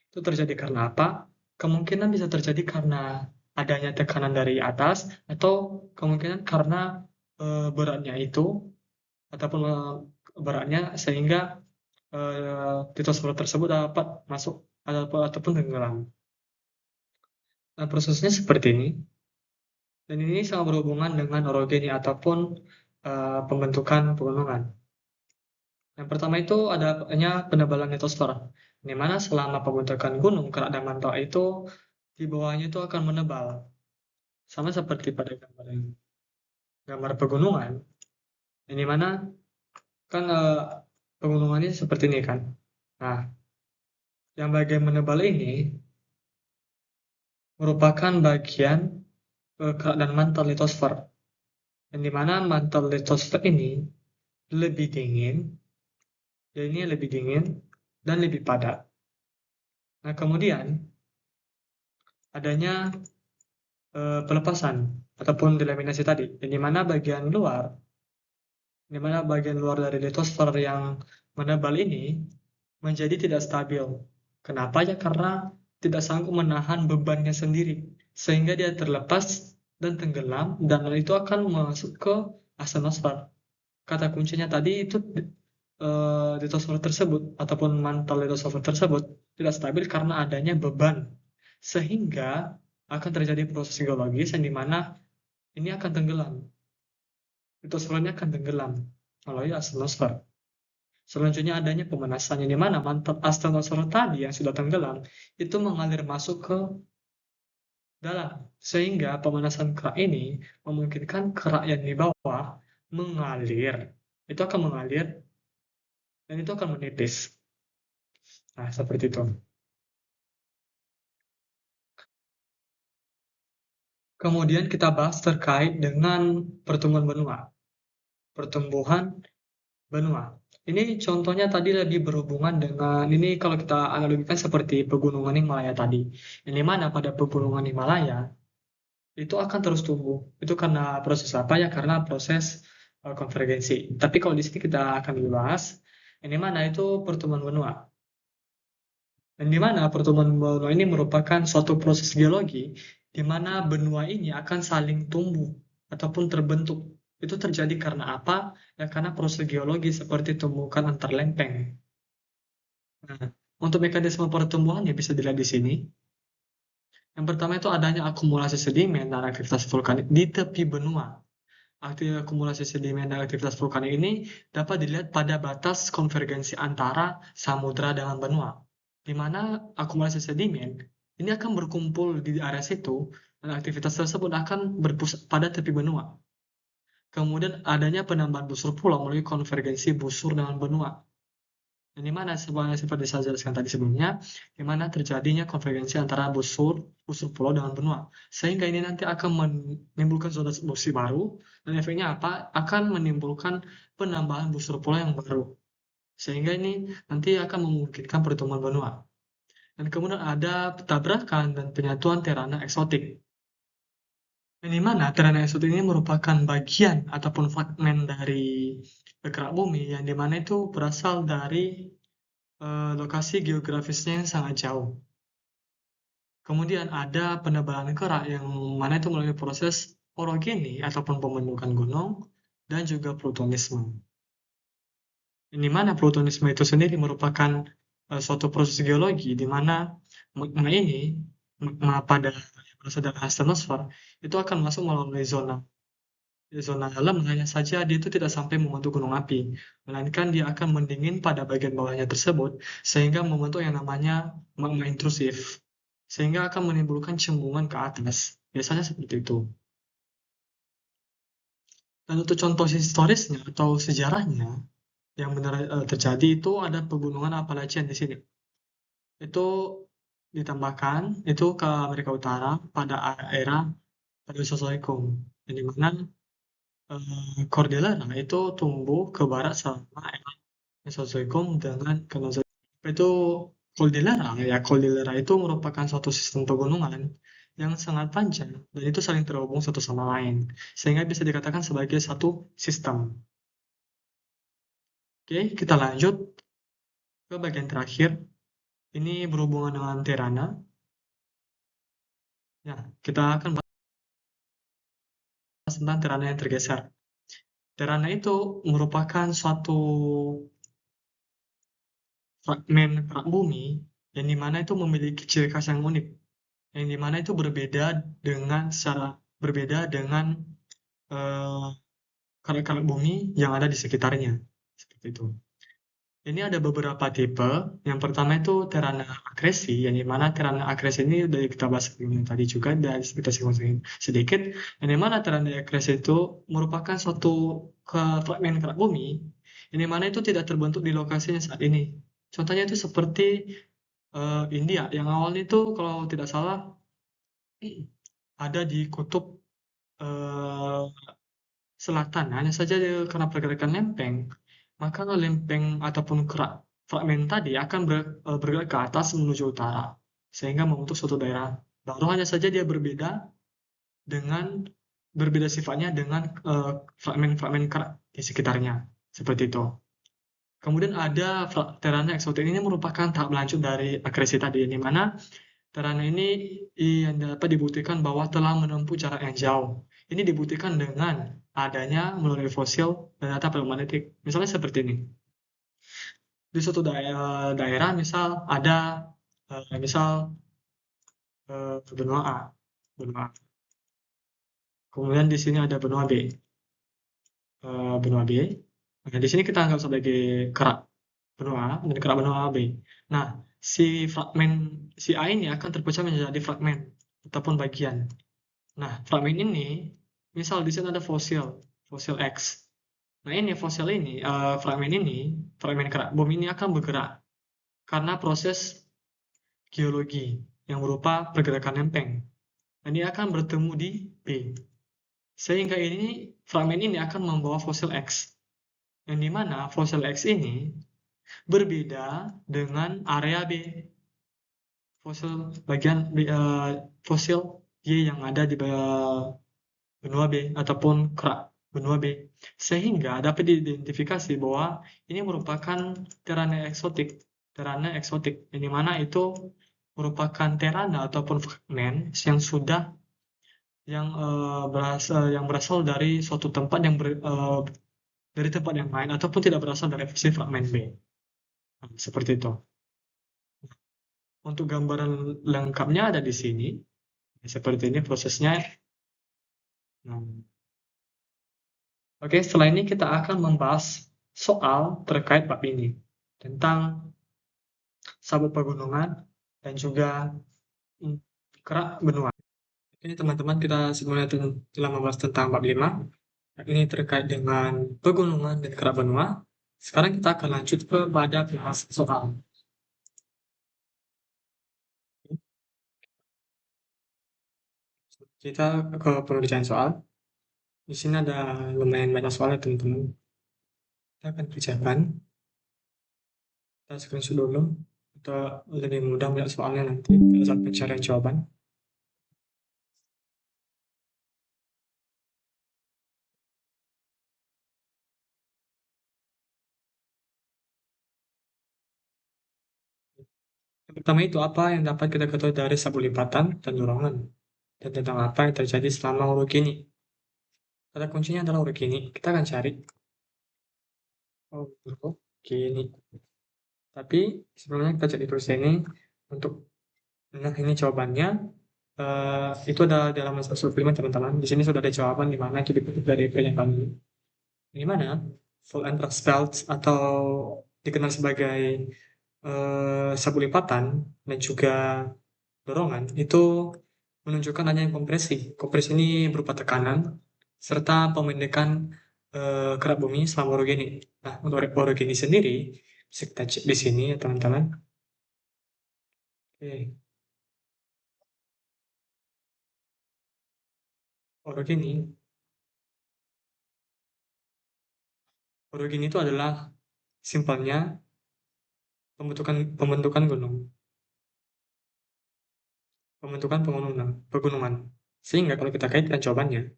Itu terjadi karena apa? Kemungkinan bisa terjadi karena adanya tekanan dari atas, atau kemungkinan karena beratnya itu, ataupun beratnya sehingga litosfer tersebut dapat masuk ataupun tenggelam. Nah, prosesnya seperti ini. Dan ini sangat berhubungan dengan orogeni ataupun pembentukan pegunungan. Yang pertama itu adanya penebalan litosfer, di mana selama pembentukan gunung, kerak dan mantel itu di bawahnya itu akan menebal. Sama seperti pada gambar pegunungan, di mana kan pegunungannya seperti ini kan. Nah, yang bagian menebal ini merupakan bagian kerak dan mantel litosfer. Yang dimana mantel litosfer ini lebih dingin, dan lebih padat. Nah, kemudian adanya pelepasan ataupun delaminasi tadi, di mana bagian luar dari litosfer yang menebal ini menjadi tidak stabil. Kenapa ya? Karena tidak sanggup menahan bebannya sendiri, sehingga dia terlepas dan tenggelam, dan itu akan masuk ke atmosfer. Kata kuncinya tadi itu litosfer tersebut ataupun mantel litosfer tersebut tidak stabil karena adanya beban, sehingga akan terjadi proses geologis yang dimana ini akan tenggelam. Litosfernya akan tenggelam melalui atmosfer. Selanjutnya adanya pemanasan yang dimana mantel atmosfer tadi yang sudah tenggelam itu mengalir masuk ke dalam, sehingga pemanasan kerak ini memungkinkan kerak yang di bawah mengalir. Itu akan mengalir dan itu akan menipis. Nah, seperti itu. Kemudian kita bahas terkait dengan pertumbuhan benua. Pertumbuhan benua. Ini contohnya tadi lebih berhubungan dengan, ini kalau kita analogikan seperti pegunungan Himalaya tadi. Ini mana pada pegunungan Himalaya itu akan terus tumbuh. Itu karena proses apa ya? Karena proses konvergensi. Tapi kalau di sini kita akan bahas ini mana itu pertumbuhan benua. Dan di mana pertemuan benua ini merupakan suatu proses geologi di mana benua ini akan saling tumbuh ataupun terbentuk. Itu terjadi karena apa? Ya karena proses geologi seperti tumbukan antar lempeng. Nah, untuk mekanisme pertumbuhannya bisa dilihat di sini. Yang pertama itu adanya akumulasi sedimen dan aktivitas vulkanik di tepi benua. Akumulasi sedimen dan aktivitas vulkanik ini dapat dilihat pada batas konvergensi antara samudra dengan benua, di mana akumulasi sedimen ini akan berkumpul di area situ dan aktivitas tersebut akan berpusat pada tepi benua. Kemudian adanya penambahan busur pulau melalui konvergensi busur dengan benua. Dan di mana seperti saya jelaskan tadi sebelumnya, di mana terjadinya konvergensi antara busur pulau dengan benua. Sehingga ini nanti akan menimbulkan zona subduksi baru, dan efeknya apa? Akan menimbulkan penambahan busur pulau yang baru. Sehingga ini nanti akan memungkinkan pertemuan benua. Dan kemudian ada tabrakan dan penyatuan terana eksotik. Di mana terana eksotik ini merupakan bagian ataupun fragmen dari kerak bumi yang dimana itu berasal dari lokasi geografisnya yang sangat jauh. Kemudian ada penebalan kerak yang mana itu melalui proses orogeni ataupun pembentukan gunung dan juga plutonisme. Di mana plutonisme itu sendiri merupakan suatu proses geologi di mana magma pada yang berasal dari asthenosfer itu akan masuk melalui zona dalam, hanya saja dia itu tidak sampai membentuk gunung api, melainkan dia akan mendingin pada bagian bawahnya tersebut, sehingga membentuk yang namanya magma intrusif, sehingga akan menimbulkan cembungan ke atas. Biasanya seperti itu. Dan untuk contoh historisnya atau sejarahnya yang benar terjadi itu ada pegunungan Appalachian di sini. Itu ditambahkan itu ke Amerika Utara pada era Paleozoikum, di mana Cordillera itu tumbuh ke barat selama era Mesozoikum dengan Kenozoikum. Itu Cordillera itu merupakan suatu sistem pegunungan yang sangat panjang dan itu saling terhubung satu sama lain, sehingga bisa dikatakan sebagai satu sistem. Oke, kita lanjut ke bagian terakhir. Ini berhubungan dengan Tirana. Ya, kita akan bahas tentang Tirana yang tergeser. Tirana itu merupakan suatu fragmen kerak bumi yang dimana itu memiliki ciri khas yang unik, yang dimana itu berbeda dengan kerak-kerak bumi yang ada di sekitarnya, seperti itu. Ini ada beberapa tipe. Yang pertama itu Tirana akresi, yang dimana Tirana akresi ini dari kita bahas tadi juga, dan kita singgung sedikit, yang dimana Tirana akresi itu merupakan suatu fragmen kerak bumi, yang dimana itu tidak terbentuk di lokasinya saat ini. Contohnya itu seperti India, yang awalnya itu kalau tidak salah ada di kutub selatan. Hanya saja karena pergerakan lempeng, maka lempeng ataupun kerak fragmen tadi akan bergerak ke atas menuju utara, sehingga membentuk suatu daerah baru. Hanya saja dia berbeda sifatnya dengan fragmen-fragmen kerak di sekitarnya, seperti itu. Kemudian ada Tirana eksotik. Ini merupakan tahap lanjut dari akresi tadi, di mana Tirana ini yang dapat dibuktikan bahwa telah menempuh jarak yang jauh. Ini dibuktikan dengan adanya melalui fosil dan data paleomagnetik. Misalnya seperti ini. Di suatu daerah misal ada misal benua A. Kemudian di sini ada benua B. Benua B. Nah, di sini kita anggap sebagai kerak benua A dan kerak benua B. Nah, si A ini akan terpecah menjadi fragmen ataupun bagian. Nah, fragmen ini, misal di sini ada fosil X. Nah, fragmen kerak bumi ini akan bergerak karena proses geologi yang berupa pergerakan lempeng. Dan dia akan bertemu di B. Sehingga fragmen ini akan membawa fosil X. Yang dimana fosil X ini berbeda dengan area B. Fosil Y yang ada di benua B ataupun kerak benua B, sehingga dapat diidentifikasi bahwa ini merupakan Tirana eksotik Terana eksotik, yang dimana itu merupakan terana ataupun fragmen yang sudah yang berasal dari suatu tempat dari tempat yang lain ataupun tidak berasal dari si fragmen B. Nah, seperti itu. Untuk gambaran lengkapnya ada di sini. Seperti ini prosesnya. Nah, oke, setelah ini kita akan membahas soal terkait bab ini tentang sabuk pegunungan dan juga mm, kerak benua. Ini teman-teman kita sebenarnya telah membahas tentang bab 5. Ini terkait dengan pegunungan dan kerak benua. Sekarang kita akan lanjut kepada bahas soal. Kita ke pengerjaan soal. Di sini ada lumayan banyak soal ya teman-teman. Kita akan kerjakan. Kita screenshot dulu. Untuk lebih mudah melihat soalnya nanti pada saat pencarian jawaban. Yang pertama itu apa yang dapat kita ketahui dari sabuk lipatan dan dorongan. Dan tentang apa yang terjadi selama huruf ini. Kata kuncinya adalah huruf ini. Kita akan cari huruf ini. Tapi sebelumnya kita cari tulis ini untuk ini jawabannya. Itu ada di halaman 105 teman-teman. Di sini sudah ada jawaban di mana kita dikutip dari pernyataan ini. Di mana full anthrax belts atau dikenal sebagai sabu lipatan dan juga dorongan itu menunjukkan adanya kompresi. Kompresi ini berupa tekanan serta pemendekan kerak bumi selama orogeni. Nah, untuk orogeni sendiri bisa kita cek di sini ya teman-teman. Oke, orogeni. Orogeni itu adalah simpelnya pembentukan pembentukan gunung, pembentukan pegunungan. Sehingga kalau kita kaitkan jawabannya,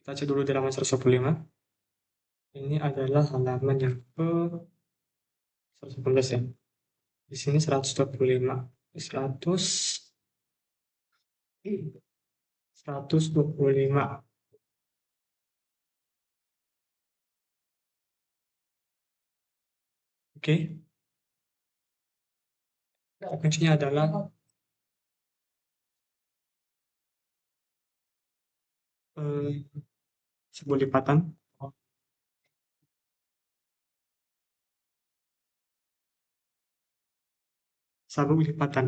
kita cek dulu di halaman 115. Ini adalah halaman yang ke 111 ya. Di sini 125. 100 125. Oke. Kuncinya adalah eh, sebuah lipatan, sabuk lipatan.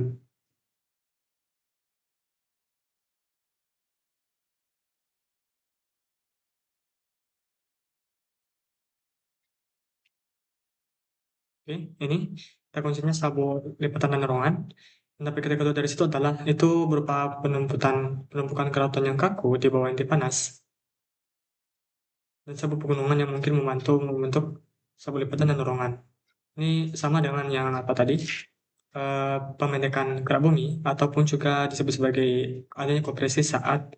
Oke, ini kita kuncinya sabuk lipatan dan dorongan. Tapi kita ketahui dari situ adalah itu berupa penumpukan keraton yang kaku di bawah inti panas dan sabuk pegunungan yang mungkin membentuk sabuk lipatan dan dorongan. Ini sama dengan yang apa tadi? Pemendekan kerak bumi ataupun juga disebut sebagai adanya kompresi saat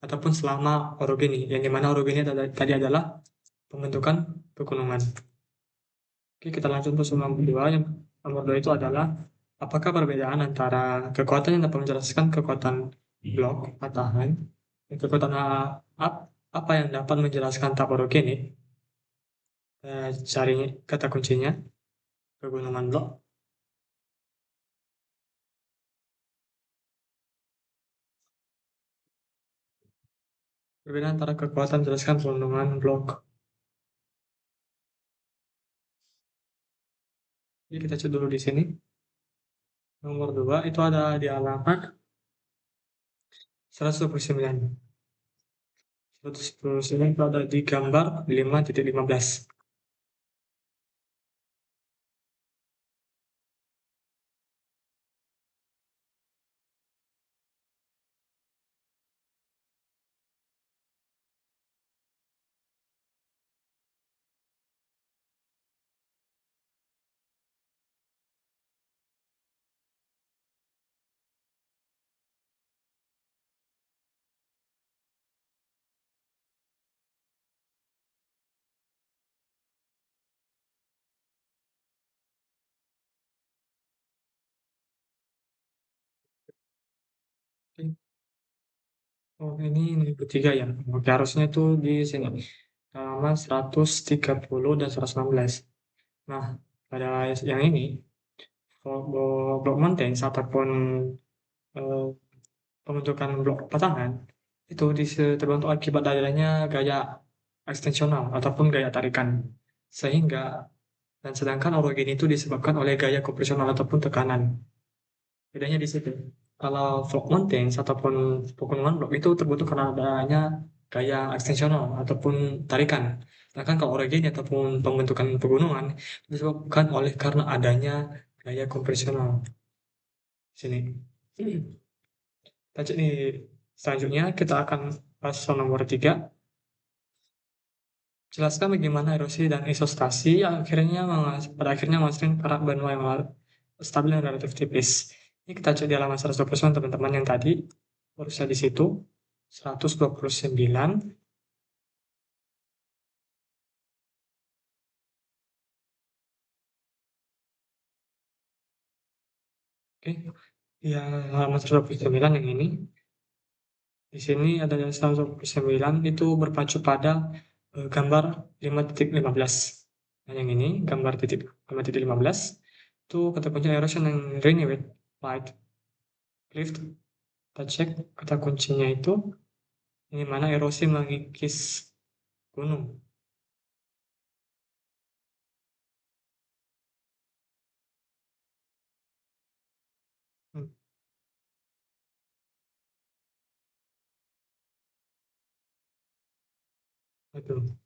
ataupun selama orogeni, yang dimana orogeni tadi adalah pembentukan pegunungan. Oke, kita lanjut ke nomor 2. Yang nomor 2 itu adalah apakah perbedaan antara kekuatan yang dapat menjelaskan kekuatan blok patahan dan kekuatan apa yang dapat menjelaskan tahap orogeni. Cari kata kuncinya pegunungan blok. Perbedaan antara kekuatan menjelaskan pegunungan blok. Jadi kita cek dulu di sini. Nomor 2 itu ada di halaman 129. 129 itu ada di gambar 5.15. Oh, ini nomor 3 ya. Oke, harusnya itu di sini. Halaman 130 dan 116. Nah, pada yang ini, blok mountains ataupun eh, pembentukan blok patangan itu terbentuk akibat adanya gaya ekstensional ataupun gaya tarikan. Sehingga dan sedangkan orogen itu disebabkan oleh gaya kompresional ataupun tekanan. Bedanya di situ. Kalau vlog mountains ataupun pegunungan blok itu terbentuk karena adanya gaya ekstensional ataupun tarikan. Sedangkan kalau orogeny ataupun pembentukan pegunungan disebabkan oleh karena adanya gaya kompresional. Sini. Lanjut nih. Selanjutnya kita akan bahas soal nomor 3. Jelaskan bagaimana erosi dan isostasi yang pada akhirnya menghasilkan kerak benua yang stabil dan relatif tipis. Ini kita cek di halaman 129 teman-teman yang tadi. Harusnya di situ. 129. Oke. Ya, halaman 129 yang ini. Di sini ada 129 itu berpacu pada gambar 5.15. Nah, yang ini gambar 5.15 itu kata kunci erosion and renewed light lift. Kita cek kata kuncinya itu ini mana erosi mengikis gunung. Hmm, itu.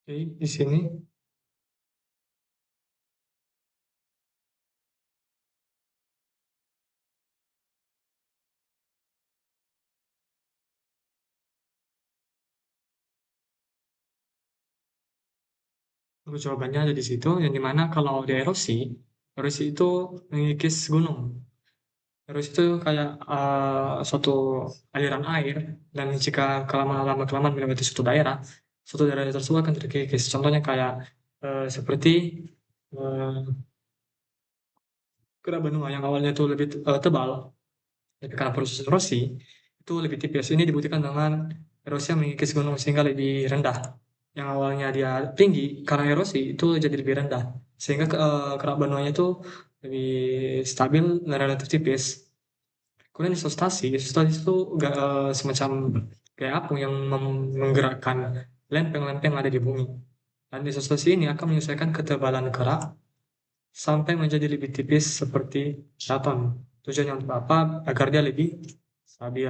Oke, di sini untuk jawabannya ada di situ yang dimana kalau di erosi itu mengikis gunung. Erosi itu kayak suatu aliran air dan jika kelamaan melewati suatu daerah tersebut akan terkikis. Contohnya kayak seperti eh, kera benua yang awalnya itu lebih tebal, tapi karena proses erosi itu lebih tipis. Ini dibuktikan dengan erosi yang mengikis gunung sehingga lebih rendah. Yang awalnya dia tinggi karena erosi itu jadi lebih rendah, sehingga kerak benuanya itu lebih stabil dan relatif tipis. Kemudian isostasi itu semacam kayak apung yang menggerakkan lempeng-lempeng yang ada di bumi. Dan isostasi ini akan menyesuaikan ketebalan kerak sampai menjadi lebih tipis seperti keraton. Tujuannya untuk apa? Agar dia lebih stabil.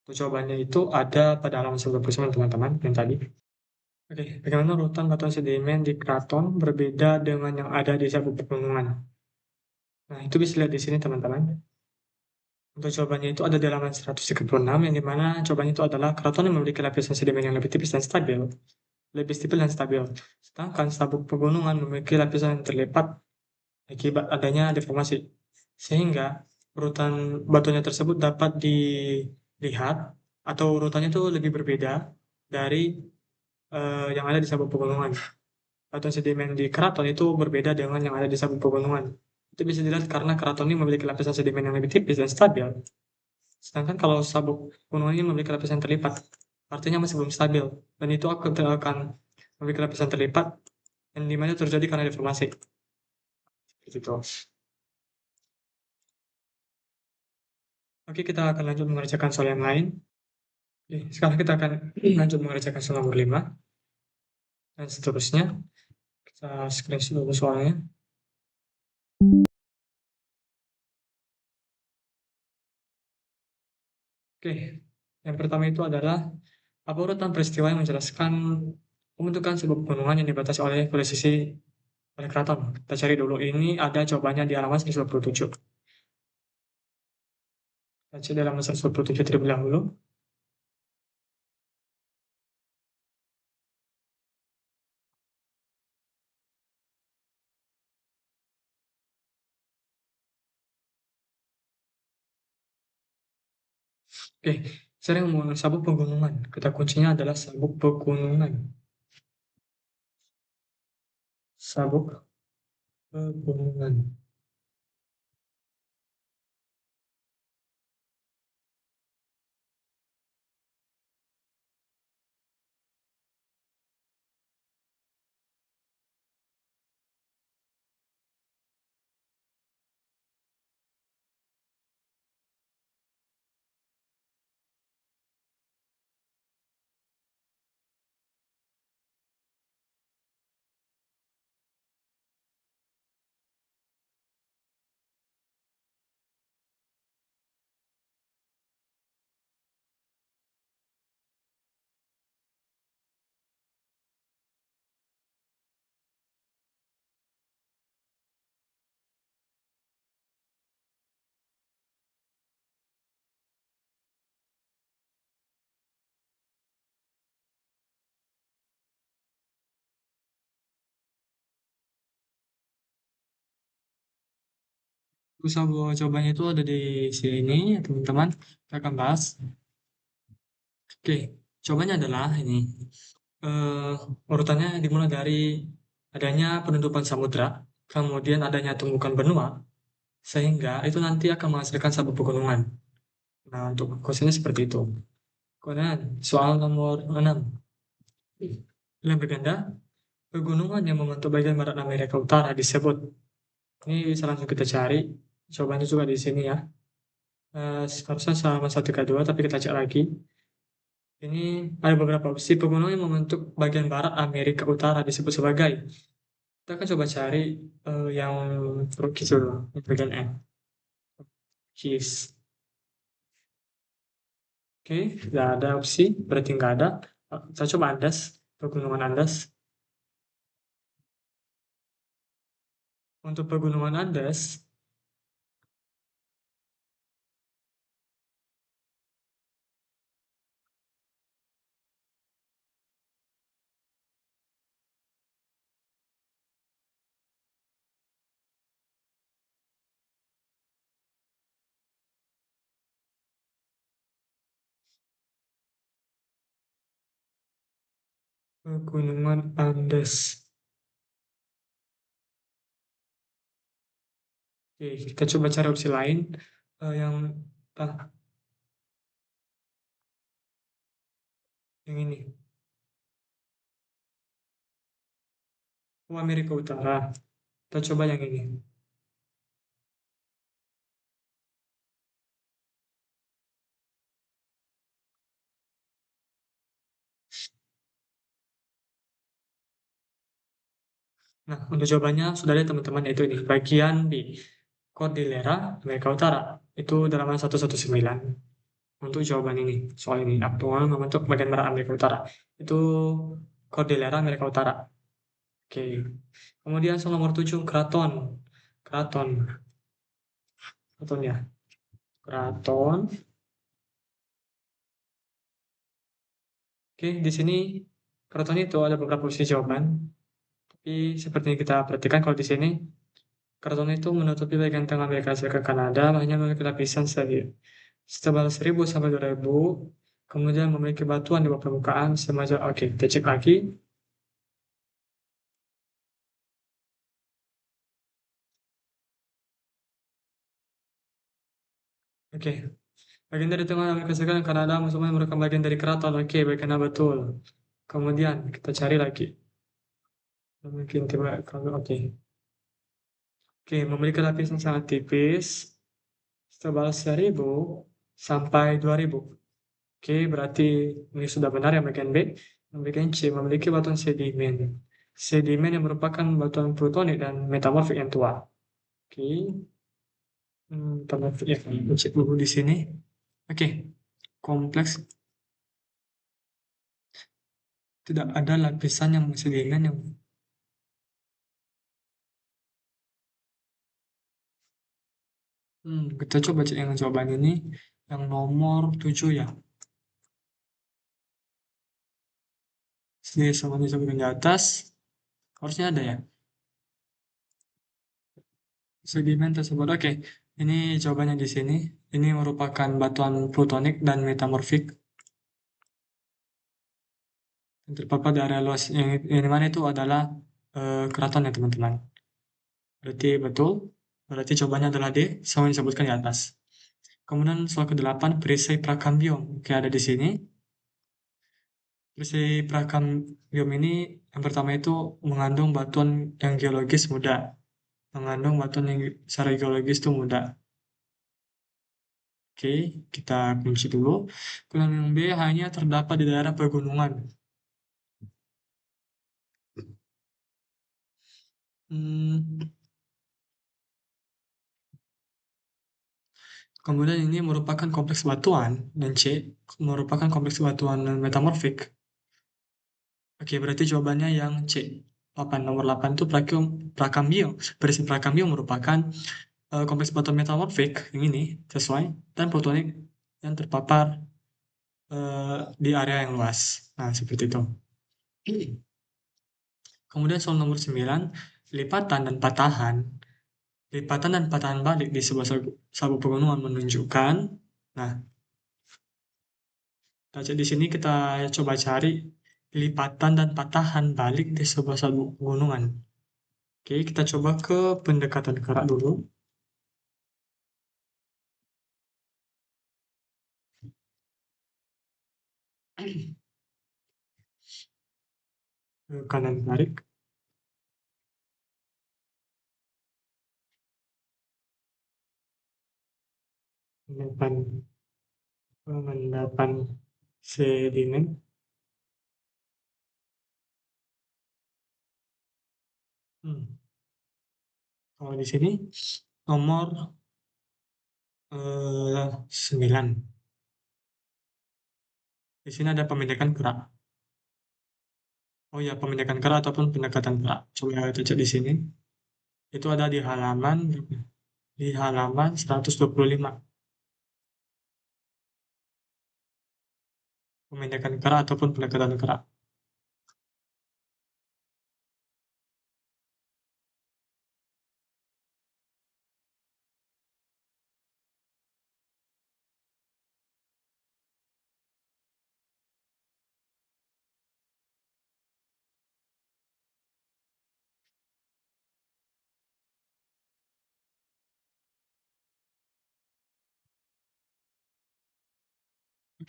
Untuk jawabannya itu ada pada halaman 99 teman-teman yang tadi. Oke, bagaimana urutan batuan sedimen di keraton berbeda dengan yang ada di sabuk pegunungan? Nah, itu bisa lihat di sini teman-teman. Untuk jawabannya itu ada di halaman 136, yang dimana jawabannya itu adalah keraton yang memiliki lapisan sedimen yang lebih tipis dan stabil. Lebih stabil dan stabil. Sedangkan sabuk pegunungan memiliki lapisan yang terlipat akibat adanya deformasi. Sehingga urutan batunya tersebut dapat dilihat atau urutannya itu lebih berbeda dari yang ada di sabuk pegunungan. Batuan sedimen di keraton itu berbeda dengan yang ada di sabuk pegunungan. Itu bisa dilihat karena keraton ini memiliki lapisan sedimen yang lebih tipis dan stabil. Sedangkan kalau sabuk gunung ini memiliki lapisan terlipat, artinya masih belum stabil. Dan itu akan memiliki lapisan terlipat yang dimana terjadi karena deformasi. Gitu. Oke, kita akan lanjut mengerjakan soal yang lain. Oke, sekarang kita akan lanjut mengerjakan soal nomor 5 dan seterusnya. Kita screenshot dulu soalnya. Oke, yang pertama itu adalah apa urutan peristiwa yang menjelaskan pembentukan sebuah pegunungan yang dibatasi oleh posisi oleh keraton. Kita cari dulu, ini ada jawabannya di halaman 127. Kita cari di halaman 127 terlebih dahulu. Oke, sering mau sabuk pegunungan. Kata kuncinya adalah sabuk pegunungan. Sabuk pegunungan. Usaha jawabannya itu ada di sini, ya, teman-teman. Kita akan bahas. Oke, jawabannya adalah ini. Eh, Urutannya dimulai dari adanya penutupan samudra, kemudian adanya tumbukan benua, sehingga itu nanti akan menghasilkan sabuk pegunungan. Nah, untuk kuesionya seperti itu. Kemudian, soal nomor 6. Yang berganda, pegunungan yang membentuk bagian barat Amerika Utara disebut. Ini bisa langsung kita cari. Jawabannya juga di sini ya. Harusnya sama 1 ke 2, tapi kita cek lagi. Ini ada beberapa opsi pegunungan yang membentuk bagian barat Amerika Utara disebut sebagai. Kita akan coba cari yang Rockies dulu, yang bagian M. Keys. Oke, tidak ada opsi, berarti nggak ada. Kita coba Andas, pegunungan Andas. Untuk pegunungan Andas, pegunungan Andas. Oke, kita coba cari opsi lain yang ah, yang ini. Oh, Amerika Utara. Kita coba yang ini. Nah, untuk jawabannya sudah ada teman-teman, yaitu ini. Bagian di Cordillera Amerika Utara. Itu halaman 119. Untuk jawaban ini, soal ini. Aktual membentuk bagian barat Amerika Utara. Itu Cordillera Amerika Utara. Oke. Kemudian soal nomor 7, keraton. Keraton. Keraton ya. Keraton. Oke, di sini keraton itu ada beberapa opsi jawaban. Tapi seperti yang kita perhatikan kalau di sini, keraton itu menutupi bagian tengah Amerika Serikat Kanada, hanya memiliki lapisan setebal 1000 sampai 2000, kemudian memiliki batuan di bawah permukaan semacam. Oke, kita cek lagi. Oke, bagian dari tengah Amerika Serikat dan Kanada semuanya merupakan bagian dari keraton. Oke, bagian betul. Kemudian kita cari lagi. Mungkin tiba kalau oke. Oke, memiliki lapisan sangat tipis, setebal 1000 sampai 2000. Oke, berarti ini sudah benar yang bagian B. Yang bagian C memiliki batuan sedimen. Sedimen yang merupakan batuan plutonik dan metamorfik yang tua. Oke, metamorfik ya, cek dulu di sini. Oke, kompleks, tidak ada lapisan yang sedimen yang. Kita coba cek yang jawaban ini. Yang nomor 7 ya. Sini semuanya disebutkan di atas. Harusnya ada ya. Sedimen tersebut. Oke. Ini jawabannya di sini. Ini merupakan batuan plutonik dan metamorfik yang terpapar di area luas yang di mana itu adalah keraton ya teman-teman. Berarti betul. Berarti jawabannya adalah D, sama yang disebutkan di atas. Kemudian soal ke-8, perisai prakambium. Oke, ada di sini. Perisai prakambium ini yang pertama itu mengandung batuan yang geologis muda. Mengandung batuan yang secara geologis itu muda. Oke, kita kunci dulu. Kemudian yang B hanya terdapat di daerah pegunungan. Hmm, Kemudian ini merupakan kompleks batuan, dan C merupakan kompleks batuan metamorfik. Oke, berarti jawabannya yang C. 8. Nomor 8 itu prakambium. Berisi prakambium merupakan kompleks batuan metamorfik, yang ini, sesuai, dan plutonik yang terpapar di area yang luas. Nah, seperti itu. Kemudian soal nomor 9, lipatan dan patahan. Lipatan dan patahan balik di sebuah sabu pegunungan menunjukkan, nah, di sini kita coba cari lipatan dan patahan balik di sebuah sabu pegunungan. Oke, kita coba ke pendekatan kerak dulu. Ke kanan tarik. Pengendapan, pengendapan sedimen. Hmm. Kalau di sini nomor 9. Di sini ada pemindahan kerak. Oh ya, pemindahan kerak ataupun pendekatan kerak. Coba kita cek di sini. Itu ada di halaman 125. Pemindahan kerak ataupun pendekatan kerak.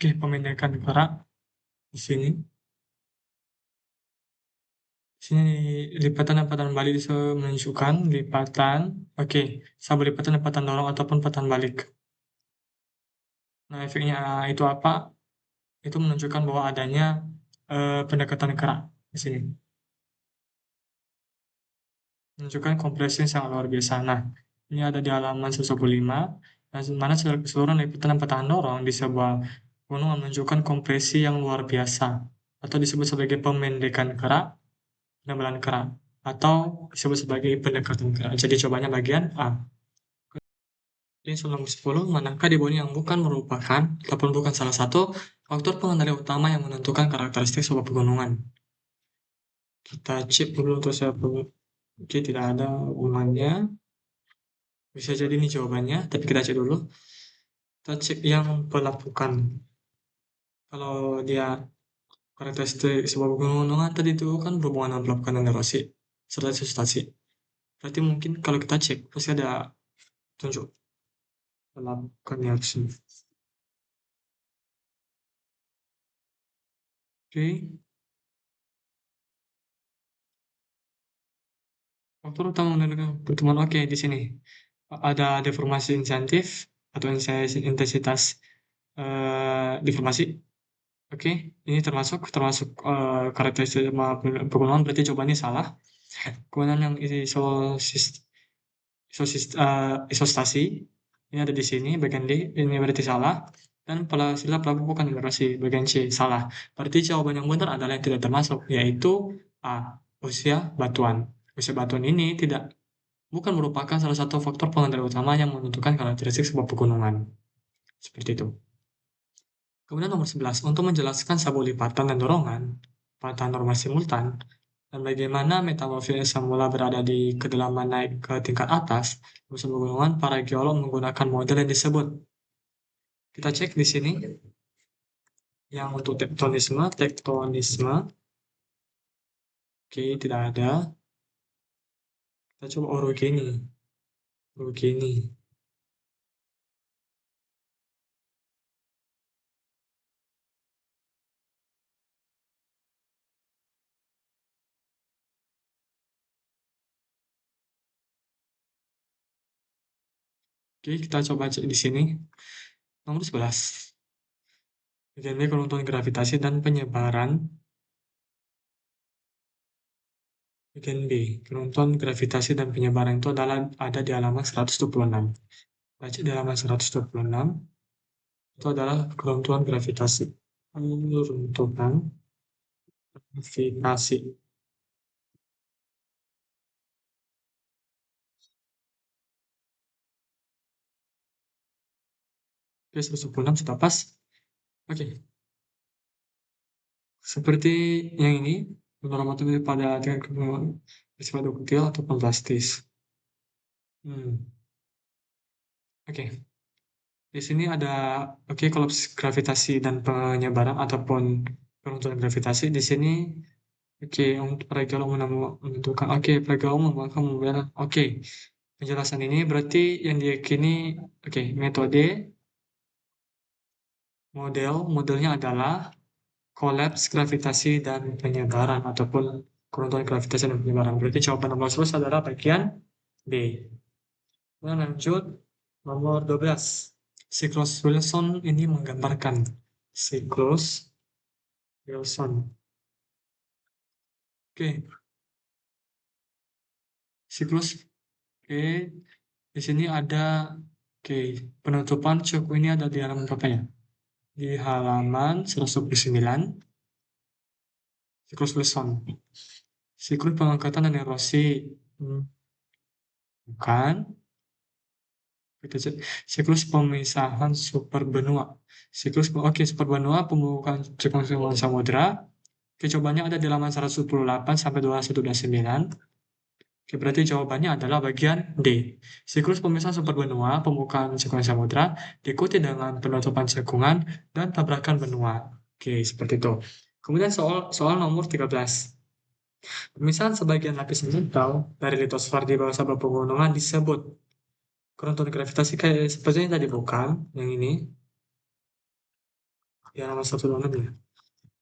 Oke, pemindahan kerak di sini. Di sini lipatan dan patahan balik bisa menunjukkan lipatan. Oke, sabu lipatan dan patahan dorong ataupun patahan balik. Nah, efeknya itu apa? Itu menunjukkan bahwa adanya pendekatan kerak di sini. Menunjukkan kompresi yang sangat luar biasa. Nah, ini ada di halaman 125, dan mana keseluruhan lipatan dan patahan dorong di sebuah gunung menunjukkan kompresi yang luar biasa, atau disebut sebagai pemendekan kerak, penebalan kerak, atau disebut sebagai pendekatan kerak. Jadi cobanya bagian A. Ini soal nomor 10, manakah di bawah ini yang bukan merupakan ataupun bukan salah satu faktor pengendali utama yang menentukan karakteristik sebuah pegunungan? Kita cek dulu untuk siapa. Oke, tidak ada hubungannya. Bisa jadi ini jawabannya, tapi kita cek dulu. Kita cek yang pelapukan. Kalau dia karakteristik sebuah pegunungan tadi itu kan berhubungan dengan pelapukan dan erosi serta sustasi. Berarti mungkin kalau kita cek pasti ada tunjuk pelapukan erupsi. Oke, faktor utama menentukan pertemuan. Oke, di sini ada deformasi insentif atau intensitas deformasi. Oke, ini termasuk karakteristik pegunungan, berarti jawabannya salah. Kemudian yang isostasi ini ada di sini bagian D, ini berarti salah. Dan sila pelaku bukan generasi bagian C salah. Berarti jawaban yang benar adalah yang tidak termasuk, yaitu A, usia batuan. Usia batuan ini bukan merupakan salah satu faktor pengendali utama yang menentukan karakteristik sebuah pegunungan. Seperti itu. Kemudian nomor 11, untuk menjelaskan sabu lipatan dan dorongan pada normal simultan, Dan bagaimana metamorfisme semula berada di kedalaman naik ke tingkat atas, bersama pegunungan, para geolog menggunakan model yang disebut. Kita cek di sini, yang untuk tektonisme, oke, tidak ada. Kita coba orogeni. Oke, kita coba cek di sini. Nomor 11. Bagian B, keuntungan gravitasi dan penyebaran. Bagian B, keuntungan gravitasi dan penyebaran itu adalah ada di halaman 126. Baca di halaman 126, itu adalah keuntungan gravitasi. Keuntungan gravitasi. Oke, 126 sudah pas. Oke, seperti yang ini, beberapa pada tingkat bersifat duktil ataupun plastis. Oke, di sini ada kalau gravitasi dan penyebaran ataupun penentuan gravitasi di sini. Untuk para menentukan. Para penjelasan ini berarti yang diyakini. Metode modelnya adalah kolaps gravitasi dan penyebaran ataupun keruntuhan gravitasi dan penyebaran. Berarti jawaban nomor 11 adalah bagian B. Nah, lanjut nomor 12. Siklus Wilson ini menggambarkan siklus Wilson. Oke, siklus. Oke, di sini ada penutupan cukup ini ada di halaman berapa ya? Di halaman 129. Siklus Wilson. Siklus pengangkatan dan erosi. Bukan. Kita cek. Siklus pemisahan superbenua. Superbenua pembukaan cekung samudra. Jawabannya ada di halaman 128 sampai 229. Berarti jawabannya adalah bagian D. Siklus pemisahan superbenua, pembukaan cekungan samudra, diikuti dengan penutupan cekungan dan tabrakan benua. Seperti itu. Kemudian soal nomor 13. Pemisahan sebagian lapis mental dari litosfer di bawah sabah pegunungan disebut. Keruntuhan gravitasi kayak sepertinya tadi bukan, yang ini. Ya, nomor 126 ya.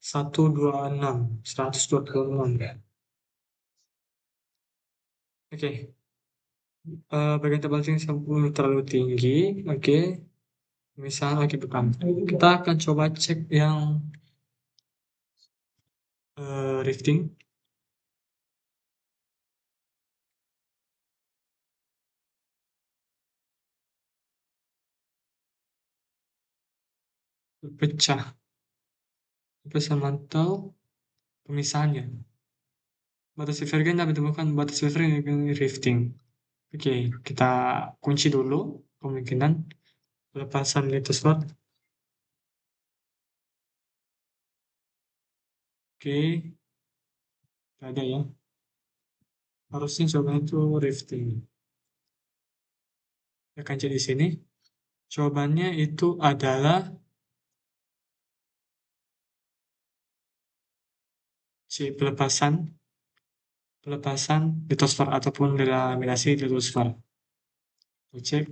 126, 126 ya. Bagian tebal tinggi terlalu tinggi. Misalnya bukan. Kita akan coba cek yang rifting. Pecah. Pesan mantel pemisahannya. Batas divergen dapat ditemukan batas divergen rifting. Kita kunci dulu kemungkinan pelepasan litosfer. Ada ya. Harusnya coba itu rifting. Akan cek di sini. Jawabannya itu adalah C, pelepasan litosfer ataupun delaminasi litosfer. Cek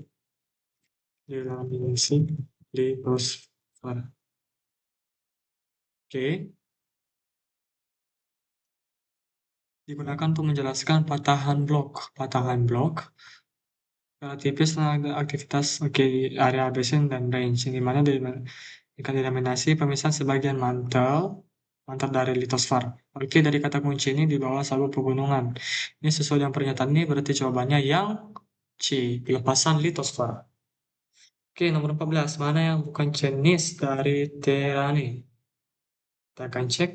delaminasi litosfer. Digunakan untuk menjelaskan patahan blok. Tipis aktivitas area basin dan range, di mana denominasi pemisahan sebagian mantel dari litosfer. Dari kata kunci ini di bawah sabuk pegunungan. Ini sesuai dengan pernyataan ini berarti jawabannya yang C, pelepasan litosfer. Nomor 14. Mana yang bukan jenis dari Terani? Kita akan cek.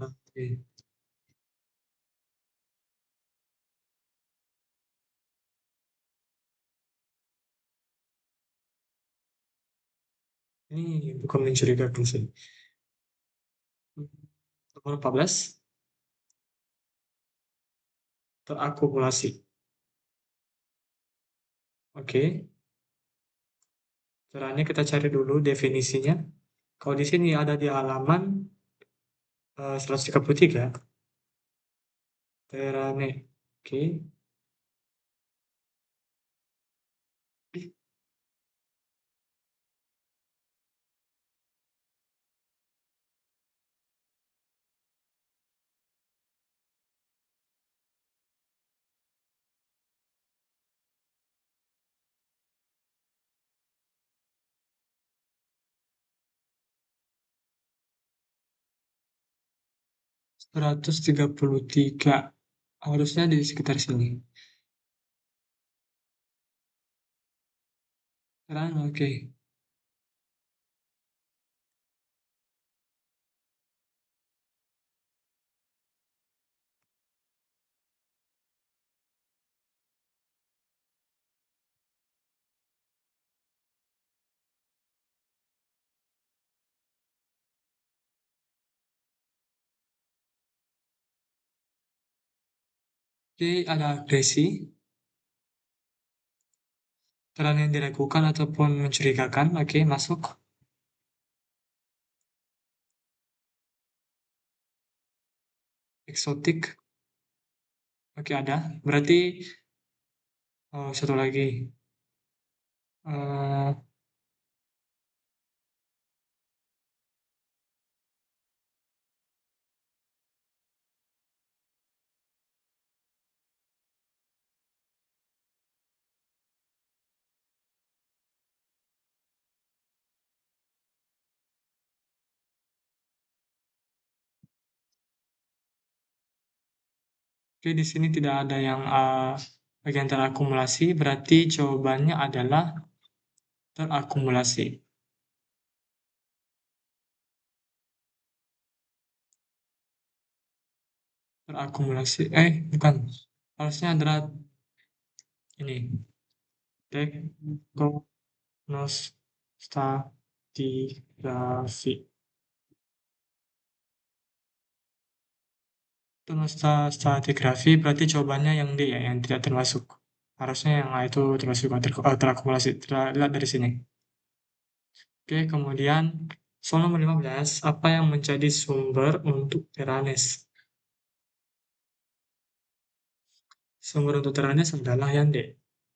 Oke. Ini bukan mencurigakan sih. Nomor 14, terakumulasi. Oke, caranya kita cari dulu definisinya. Kalau di sini ada di halaman 133, terane. Oke, seratus tiga puluh tiga. Harusnya di sekitar sini. Terane, oke. Oke, ada agresi, terane yang diragukan ataupun mencurigakan. Oke, masuk. Eksotik. Oke, ada. Berarti satu lagi. Eh, Oke, di sini tidak ada yang bagian terakumulasi, berarti jawabannya adalah terakumulasi. Terakumulasi. Bukan. Harusnya adalah ini. Tektonostratigrafi. Tektonostratigrafi berarti jawabannya yang D ya, yang tidak termasuk. Harusnya yang A itu termasuk terakumulasi. Lihat dari sini. Oke, kemudian soal nomor 15, apa yang menjadi sumber untuk Tiranes? Sumber untuk Tiranes adalah yang D.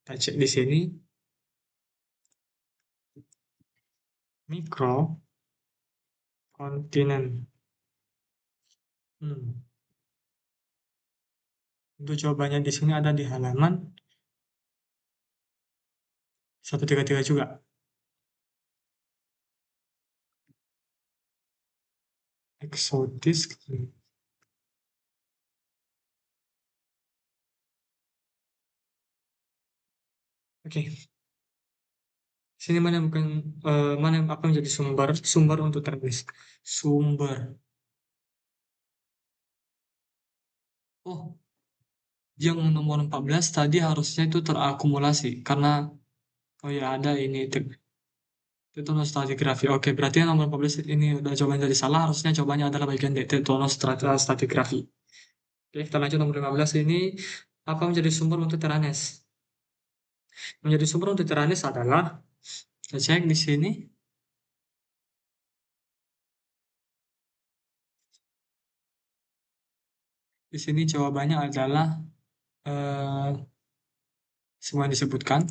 Kita cek di sini, mikrokontinen. Untuk jawabannya di sini ada di halaman 133 juga. Eksotis. Oke. Sini mana bukan mana apa menjadi sumber untuk Tiranes? Sumber. Oh, yang nomor 14 tadi harusnya itu terakumulasi karena oh ya ada ini Tetonos stratigrafi. Oke, berarti yang nomor 14 ini udah jawaban jadi salah, harusnya jawabannya adalah bagian D, tetonos stratigrafi. Oke, kita lanjut nomor 15 ini. Apa menjadi sumber untuk Tiranes? Menjadi sumber untuk Tiranes adalah, kita cek di sini, jawabannya adalah eh, semua yang disebutkan.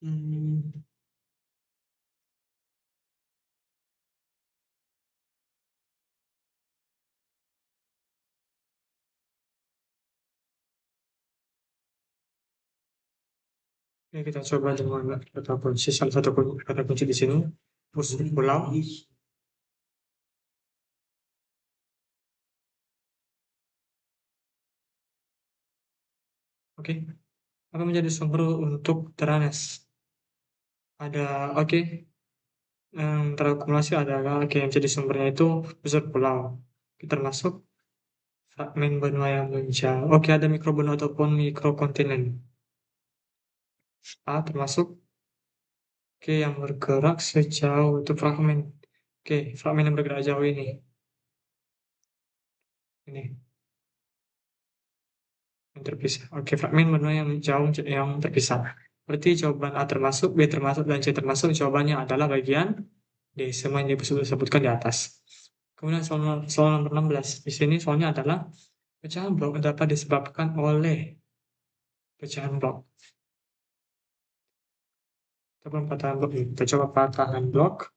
Hmm, Oke, kita coba dengan kata kunci, salah satu kata kunci di sini, pulau. Oke, apa menjadi sumber untuk Tiranes? Ada, oke, yang terakumulasi adalah, oke, yang jadi sumbernya itu pusat pulau. Termasuk Fragmen benua yang menjauh. Oke, ada mikrobenua ataupun mikrokontinen. A termasuk. Oke, yang bergerak sejauh itu fragmen. Oke, fragmen yang bergerak jauh ini. Ini yang terpisah. Oke, fragmen benua yang jauh yang terpisah. Berarti jawaban A termasuk, B termasuk, dan C termasuk. Jawabannya adalah bagian D, semua yang disebutkan di atas. Kemudian soal nomor 16. Di sini soalnya adalah pecahan blok dapat disebabkan oleh pecahan blok. Kita patahan blok ini. Kita coba patahan blok.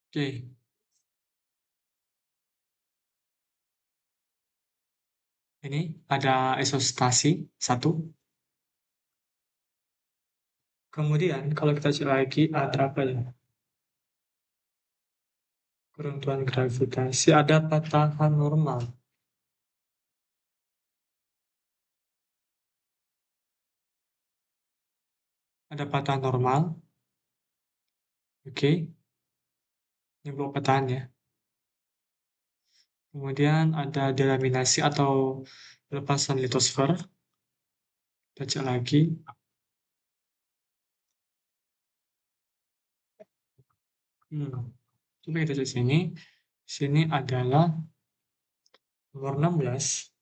Oke, ini ada isostasi 1. Kemudian kalau kita cek lagi ada apa ya? Keruntuhan gravitasi, ada patahan normal. Ada patahan normal. Oke, ini blok patahan ya. Kemudian ada delaminasi atau lepasan litosfer. Kita cek lagi. Coba kita cek sini. Sini adalah nomor 16.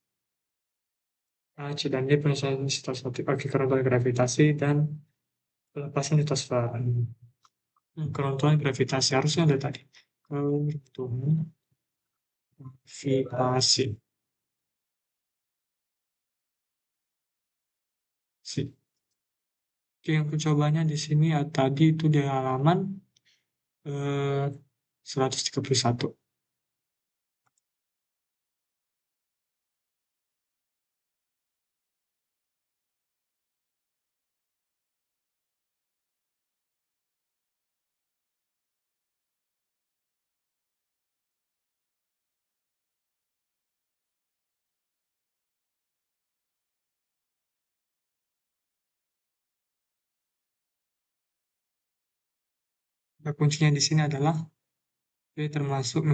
C dan D penyelesaian sitostatik bagi keruntuhan gravitasi dan pelepasan litosfer. Keruntuhan gravitasi harusnya ada tadi. Keruntuhan gravitasi. Oke, yang percobanya di sini ya, tadi itu di halaman 131. Nah, kuncinya di sini adalah termasuk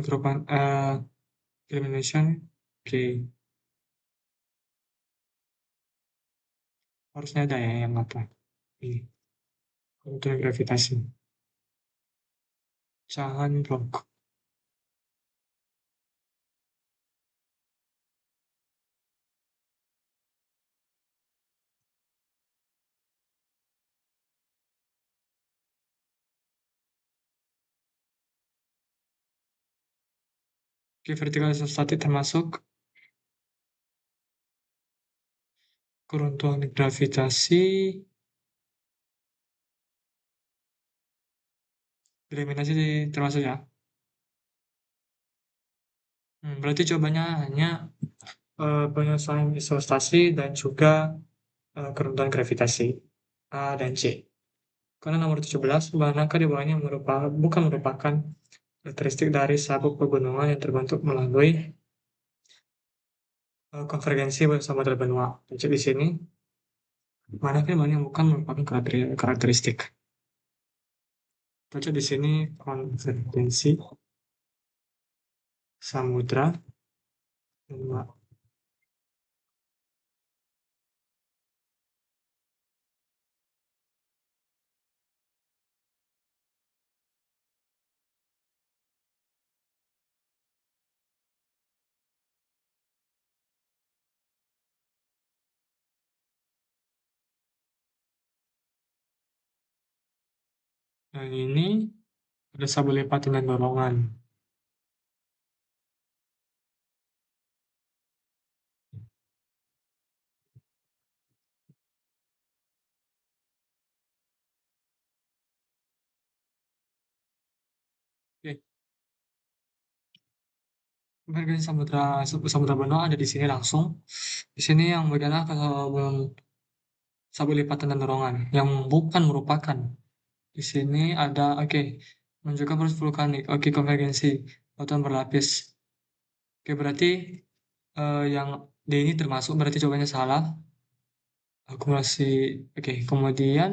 elimination. Oke, harusnya ada ya yang apa? Ini untuk gravitasi. Jangan blok. Oke, vertikal isostatik termasuk keruntuhan gravitasi. Eliminasi termasuk ya. Berarti jawabannya hanya penyelesaian isostasi dan juga keruntuhan gravitasi A dan C. Karena nomor 17, bahan angka di bawahnya bukan merupakan karakteristik dari sabuk pegunungan yang terbentuk melalui konvergensi samudra benua. Jadi di sini, mana yang bukan merupakan karakteristik. Baca di sini konvergensi samudra benua. Dan ini ada sabuk lipat dengan dorongan. Oke. Konvergensi samudra benua ada di sini langsung. Di sini yang bergerak sabuk lipatan dan dorongan yang bukan merupakan. Di sini ada menunjukkan proses vulkanik. Oke, konvergensi batuan berlapis. Oke, berarti yang D ini termasuk, berarti jawabannya salah. akumulasi. Oke, kemudian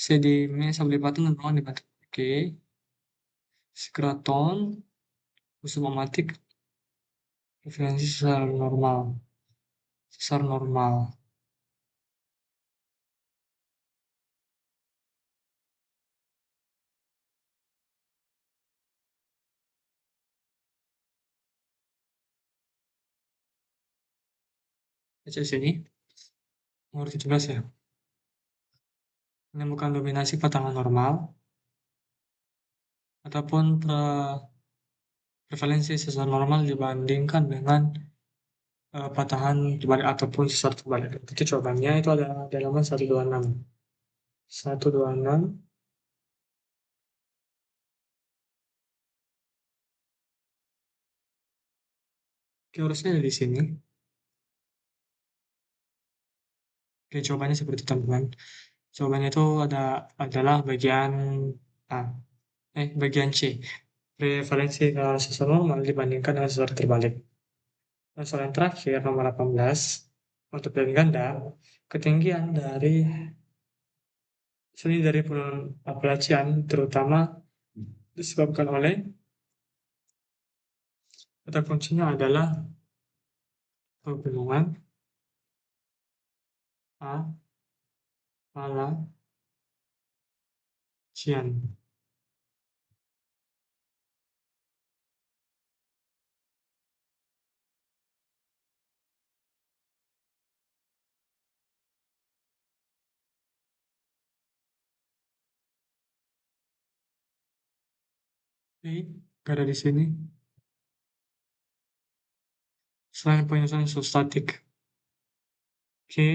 sedimen sablipatan dan ruang dibentuk. Oke, skeleton, usum-matik, referensi sesar normal. Baca sini, nomor 17 ya. Menemukan dominasi patahan normal ataupun prevalensi sesar normal dibandingkan dengan patahan terbalik ataupun sesar terbalik. Itu jawabannya itu ada di halaman 126. 126. Oke, harusnya ada di sini. Oke, jawabannya seperti itu, teman-teman. Jawabannya itu adalah A. Bagian C. Prevalensi sesar normal dibandingkan dengan sesar terbalik. Dan soal yang terakhir, nomor 18. Untuk pilihan ganda, ketinggian dari penurunan Appalachian terutama disebabkan oleh kata kuncinya adalah pegunungan Appalachian. Oke, gak ada di sini. Selain penyusunan isostatik. Oke,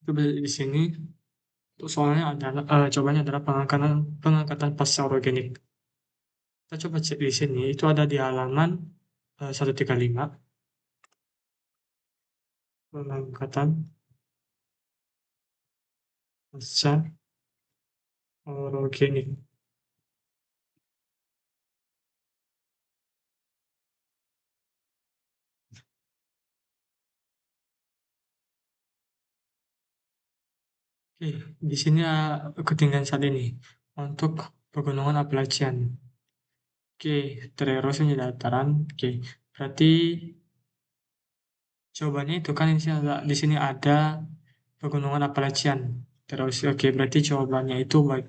itu di sini. Untuk soalnya adalah jawabannya adalah pengangkatan pasca orogenik. Kita coba cek di sini, itu ada di halaman 135. Pengangkatan pasca orogenik. Oke, di sini ketinggian saat ini untuk pegunungan Appalachian. Oke, tererosi dataran. Oke, berarti jawabannya itu kan di sini ada pegunungan Appalachian. Terus, oke, berarti jawabannya itu baik.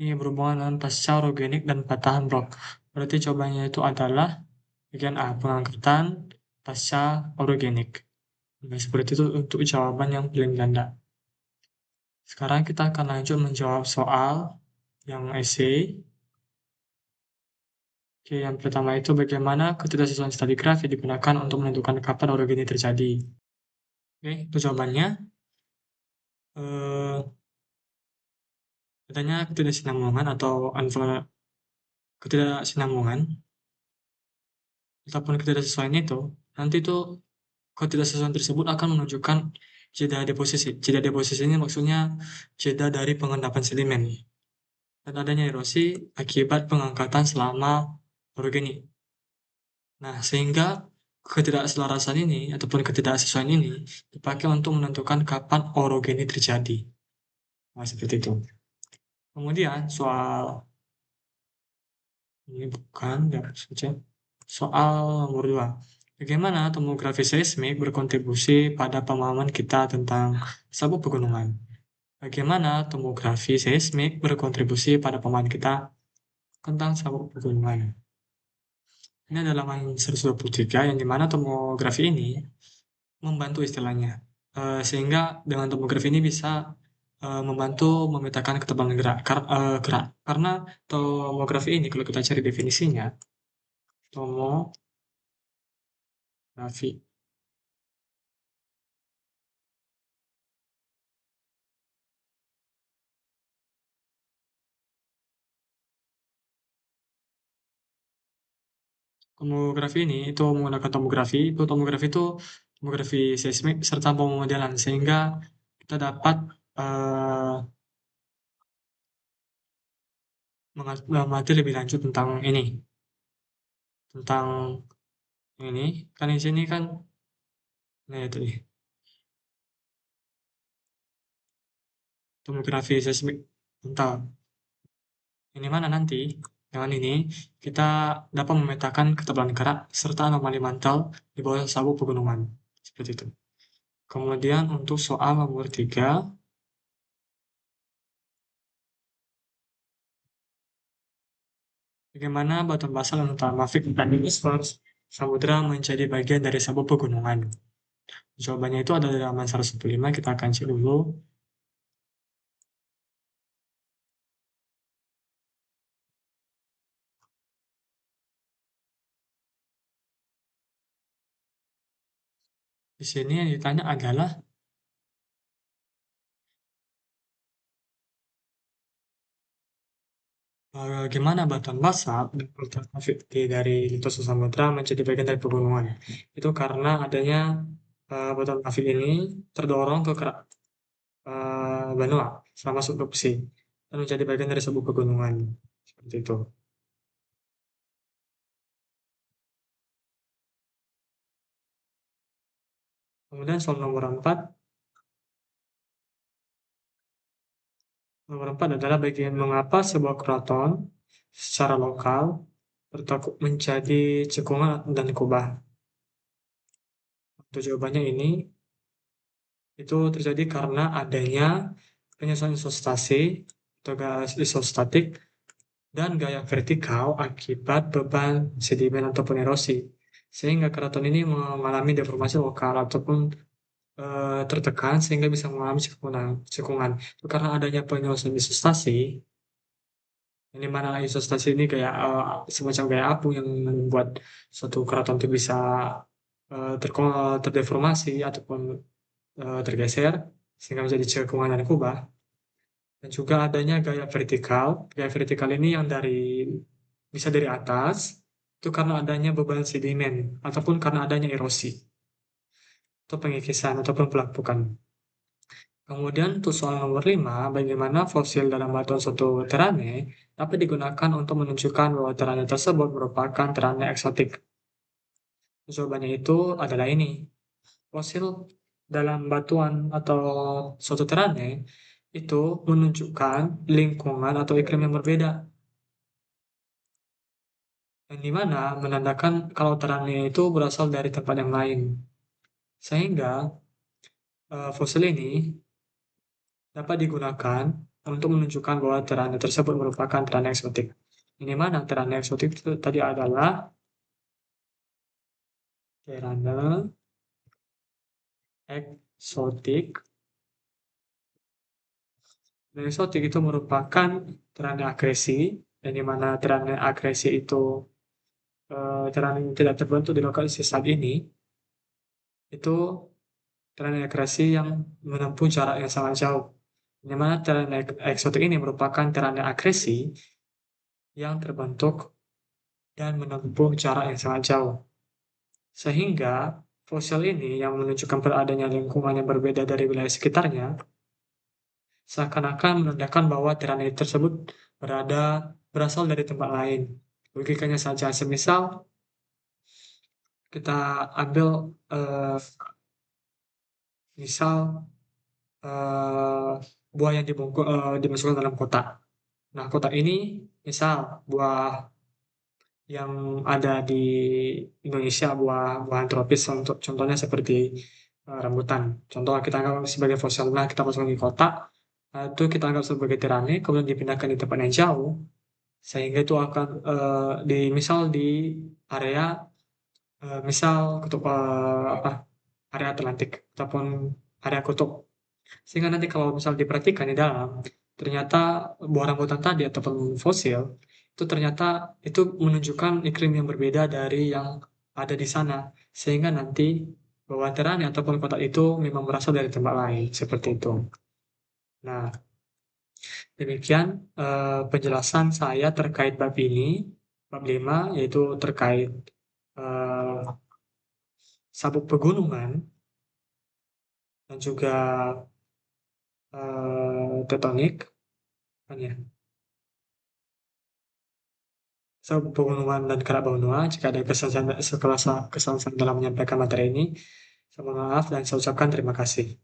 Ini berhubungan dengan pasca orogenik dan patahan rock. Berarti jawabannya itu adalah bagian A, pengangkatan pasca orogenik. Nah, seperti itu untuk jawaban yang paling ganda. Sekarang kita akan lanjut menjawab soal yang essay. Oke, yang pertama itu bagaimana ketidaksesuaian stratigrafi digunakan untuk menentukan kapan orogeni terjadi. Oke, itu jawabannya. Eh, Katanya ketidaksinambungan atau ketidaksinambungan ataupun ketidaksesuaian itu nanti itu ketidaksesuaian tersebut akan menunjukkan jeda deposisi. Jeda deposisi ini maksudnya jeda dari pengendapan sedimen dan adanya erosi akibat pengangkatan selama orogeni. Nah, sehingga ketidakselarasan ini ataupun ketidaksesuaian ini dipakai untuk menentukan kapan orogeni terjadi. Nah, seperti itu. Kemudian soal ini bukan, nggak saja. Soal nomor 2. Bagaimana tomografi seismik berkontribusi pada pemahaman kita tentang sabuk pegunungan? Bagaimana tomografi seismik berkontribusi pada pemahaman kita tentang sabuk pegunungan? Ini adalah halaman 123 yang dimana tomografi ini membantu istilahnya. Sehingga dengan tomografi ini bisa membantu memetakan ketebalan gerak. Karena tomografi ini kalau kita cari definisinya, tomografi tomografi ini itu menggunakan tomografi itu tomografi seismik serta pemodelan sehingga kita dapat mengamati lebih lanjut tentang tentang ini, kan di sini kan, nah itu nih, tomografi seismik mental. Ini mana nanti, dengan ini, kita dapat memetakan ketebalan kerak serta anomali mantel di bawah sabuk pegunungan. Seperti itu. Kemudian untuk soal nomor 3, bagaimana batuan basal dan metamorfik dan ispers samudra menjadi bagian dari sabuk pegunungan? Jawabannya itu ada di halaman 115, kita akan cek dulu. Di sini yang ditanya adalah bagaimana batuan basal dan metamorfik dari lintasan samudra menjadi bagian dari pegunungan. Itu karena adanya batuan basal ini terdorong ke kerak benua selama subduksi dan menjadi bagian dari sebuah pegunungan. Seperti itu. Kemudian soal nomor 4 adalah bagian mengapa sebuah keraton secara lokal bertekuk menjadi cekungan dan kubah. Untuk jawabannya ini, itu terjadi karena adanya penyesuaian isostasi atau gas isostatik dan gaya vertikal akibat beban sedimen ataupun erosi. Sehingga keraton ini mengalami deformasi lokal ataupun tertekan sehingga bisa mengalami cekungan. Itu karena adanya penyelesaian isostasi, ini mana isostasi ini kayak semacam kayak apu yang membuat suatu keraton itu bisa terdeformasi ataupun tergeser sehingga menjadi cekungan dan kubah. Dan juga adanya gaya vertikal. Gaya vertikal ini yang bisa dari atas, itu karena adanya beban sedimen ataupun karena adanya erosi atau pengikisan ataupun pelapukan. Kemudian untuk soal nomor 5, bagaimana fosil dalam batuan suatu terane dapat digunakan untuk menunjukkan bahwa terane tersebut merupakan terane eksotik. Jawabannya itu adalah ini. Fosil dalam batuan atau suatu terane itu menunjukkan lingkungan atau iklim yang berbeda. Yang dimana menandakan kalau terane itu berasal dari tempat yang lain. Sehingga fosil ini dapat digunakan untuk menunjukkan bahwa terane tersebut merupakan terane eksotik. Ini mana terane eksotik itu tadi adalah terane eksotik. Dan eksotik itu merupakan terane agresi, dan di mana terane agresi itu terane yang tidak terbentuk di lokasi saat ini, itu terane agresi yang menempuh jarak yang sangat jauh. Di mana terane eksotik ini merupakan terane agresi yang terbentuk dan menempuh jarak yang sangat jauh. Sehingga fosil ini yang menunjukkan adanya lingkungan yang berbeda dari wilayah sekitarnya, seakan-akan menandakan bahwa tirani tersebut berasal dari tempat lain. Logikanya saja, semisal kita ambil misal eh, buah yang dimasukkan dalam kotak. Nah, kotak ini misal buah yang ada di Indonesia, buah tropis, contohnya seperti rambutan. Contoh kita anggap sebagai fosil. Nah, kita masukkan di kotak, itu kita anggap sebagai tirani, kemudian dipindahkan di tempat yang jauh, sehingga itu akan misal di area misal kutub area Atlantik ataupun area kutub. Sehingga nanti kalau misal diperhatikan di dalam, ternyata buah rambutan tadi ataupun fosil itu ternyata itu menunjukkan iklim yang berbeda dari yang ada di sana. Sehingga nanti bahwa terani ataupun kota itu memang berasal dari tempat lain, seperti itu. Nah, demikian penjelasan saya terkait bab ini, bab 5, yaitu terkait eh, sabuk pegunungan dan juga tektonik, kan ya. Sabab pegunungan dan kerak benua, jika ada kesalahan dalam menyampaikan materi ini, saya mohon maaf dan saya ucapkan terima kasih.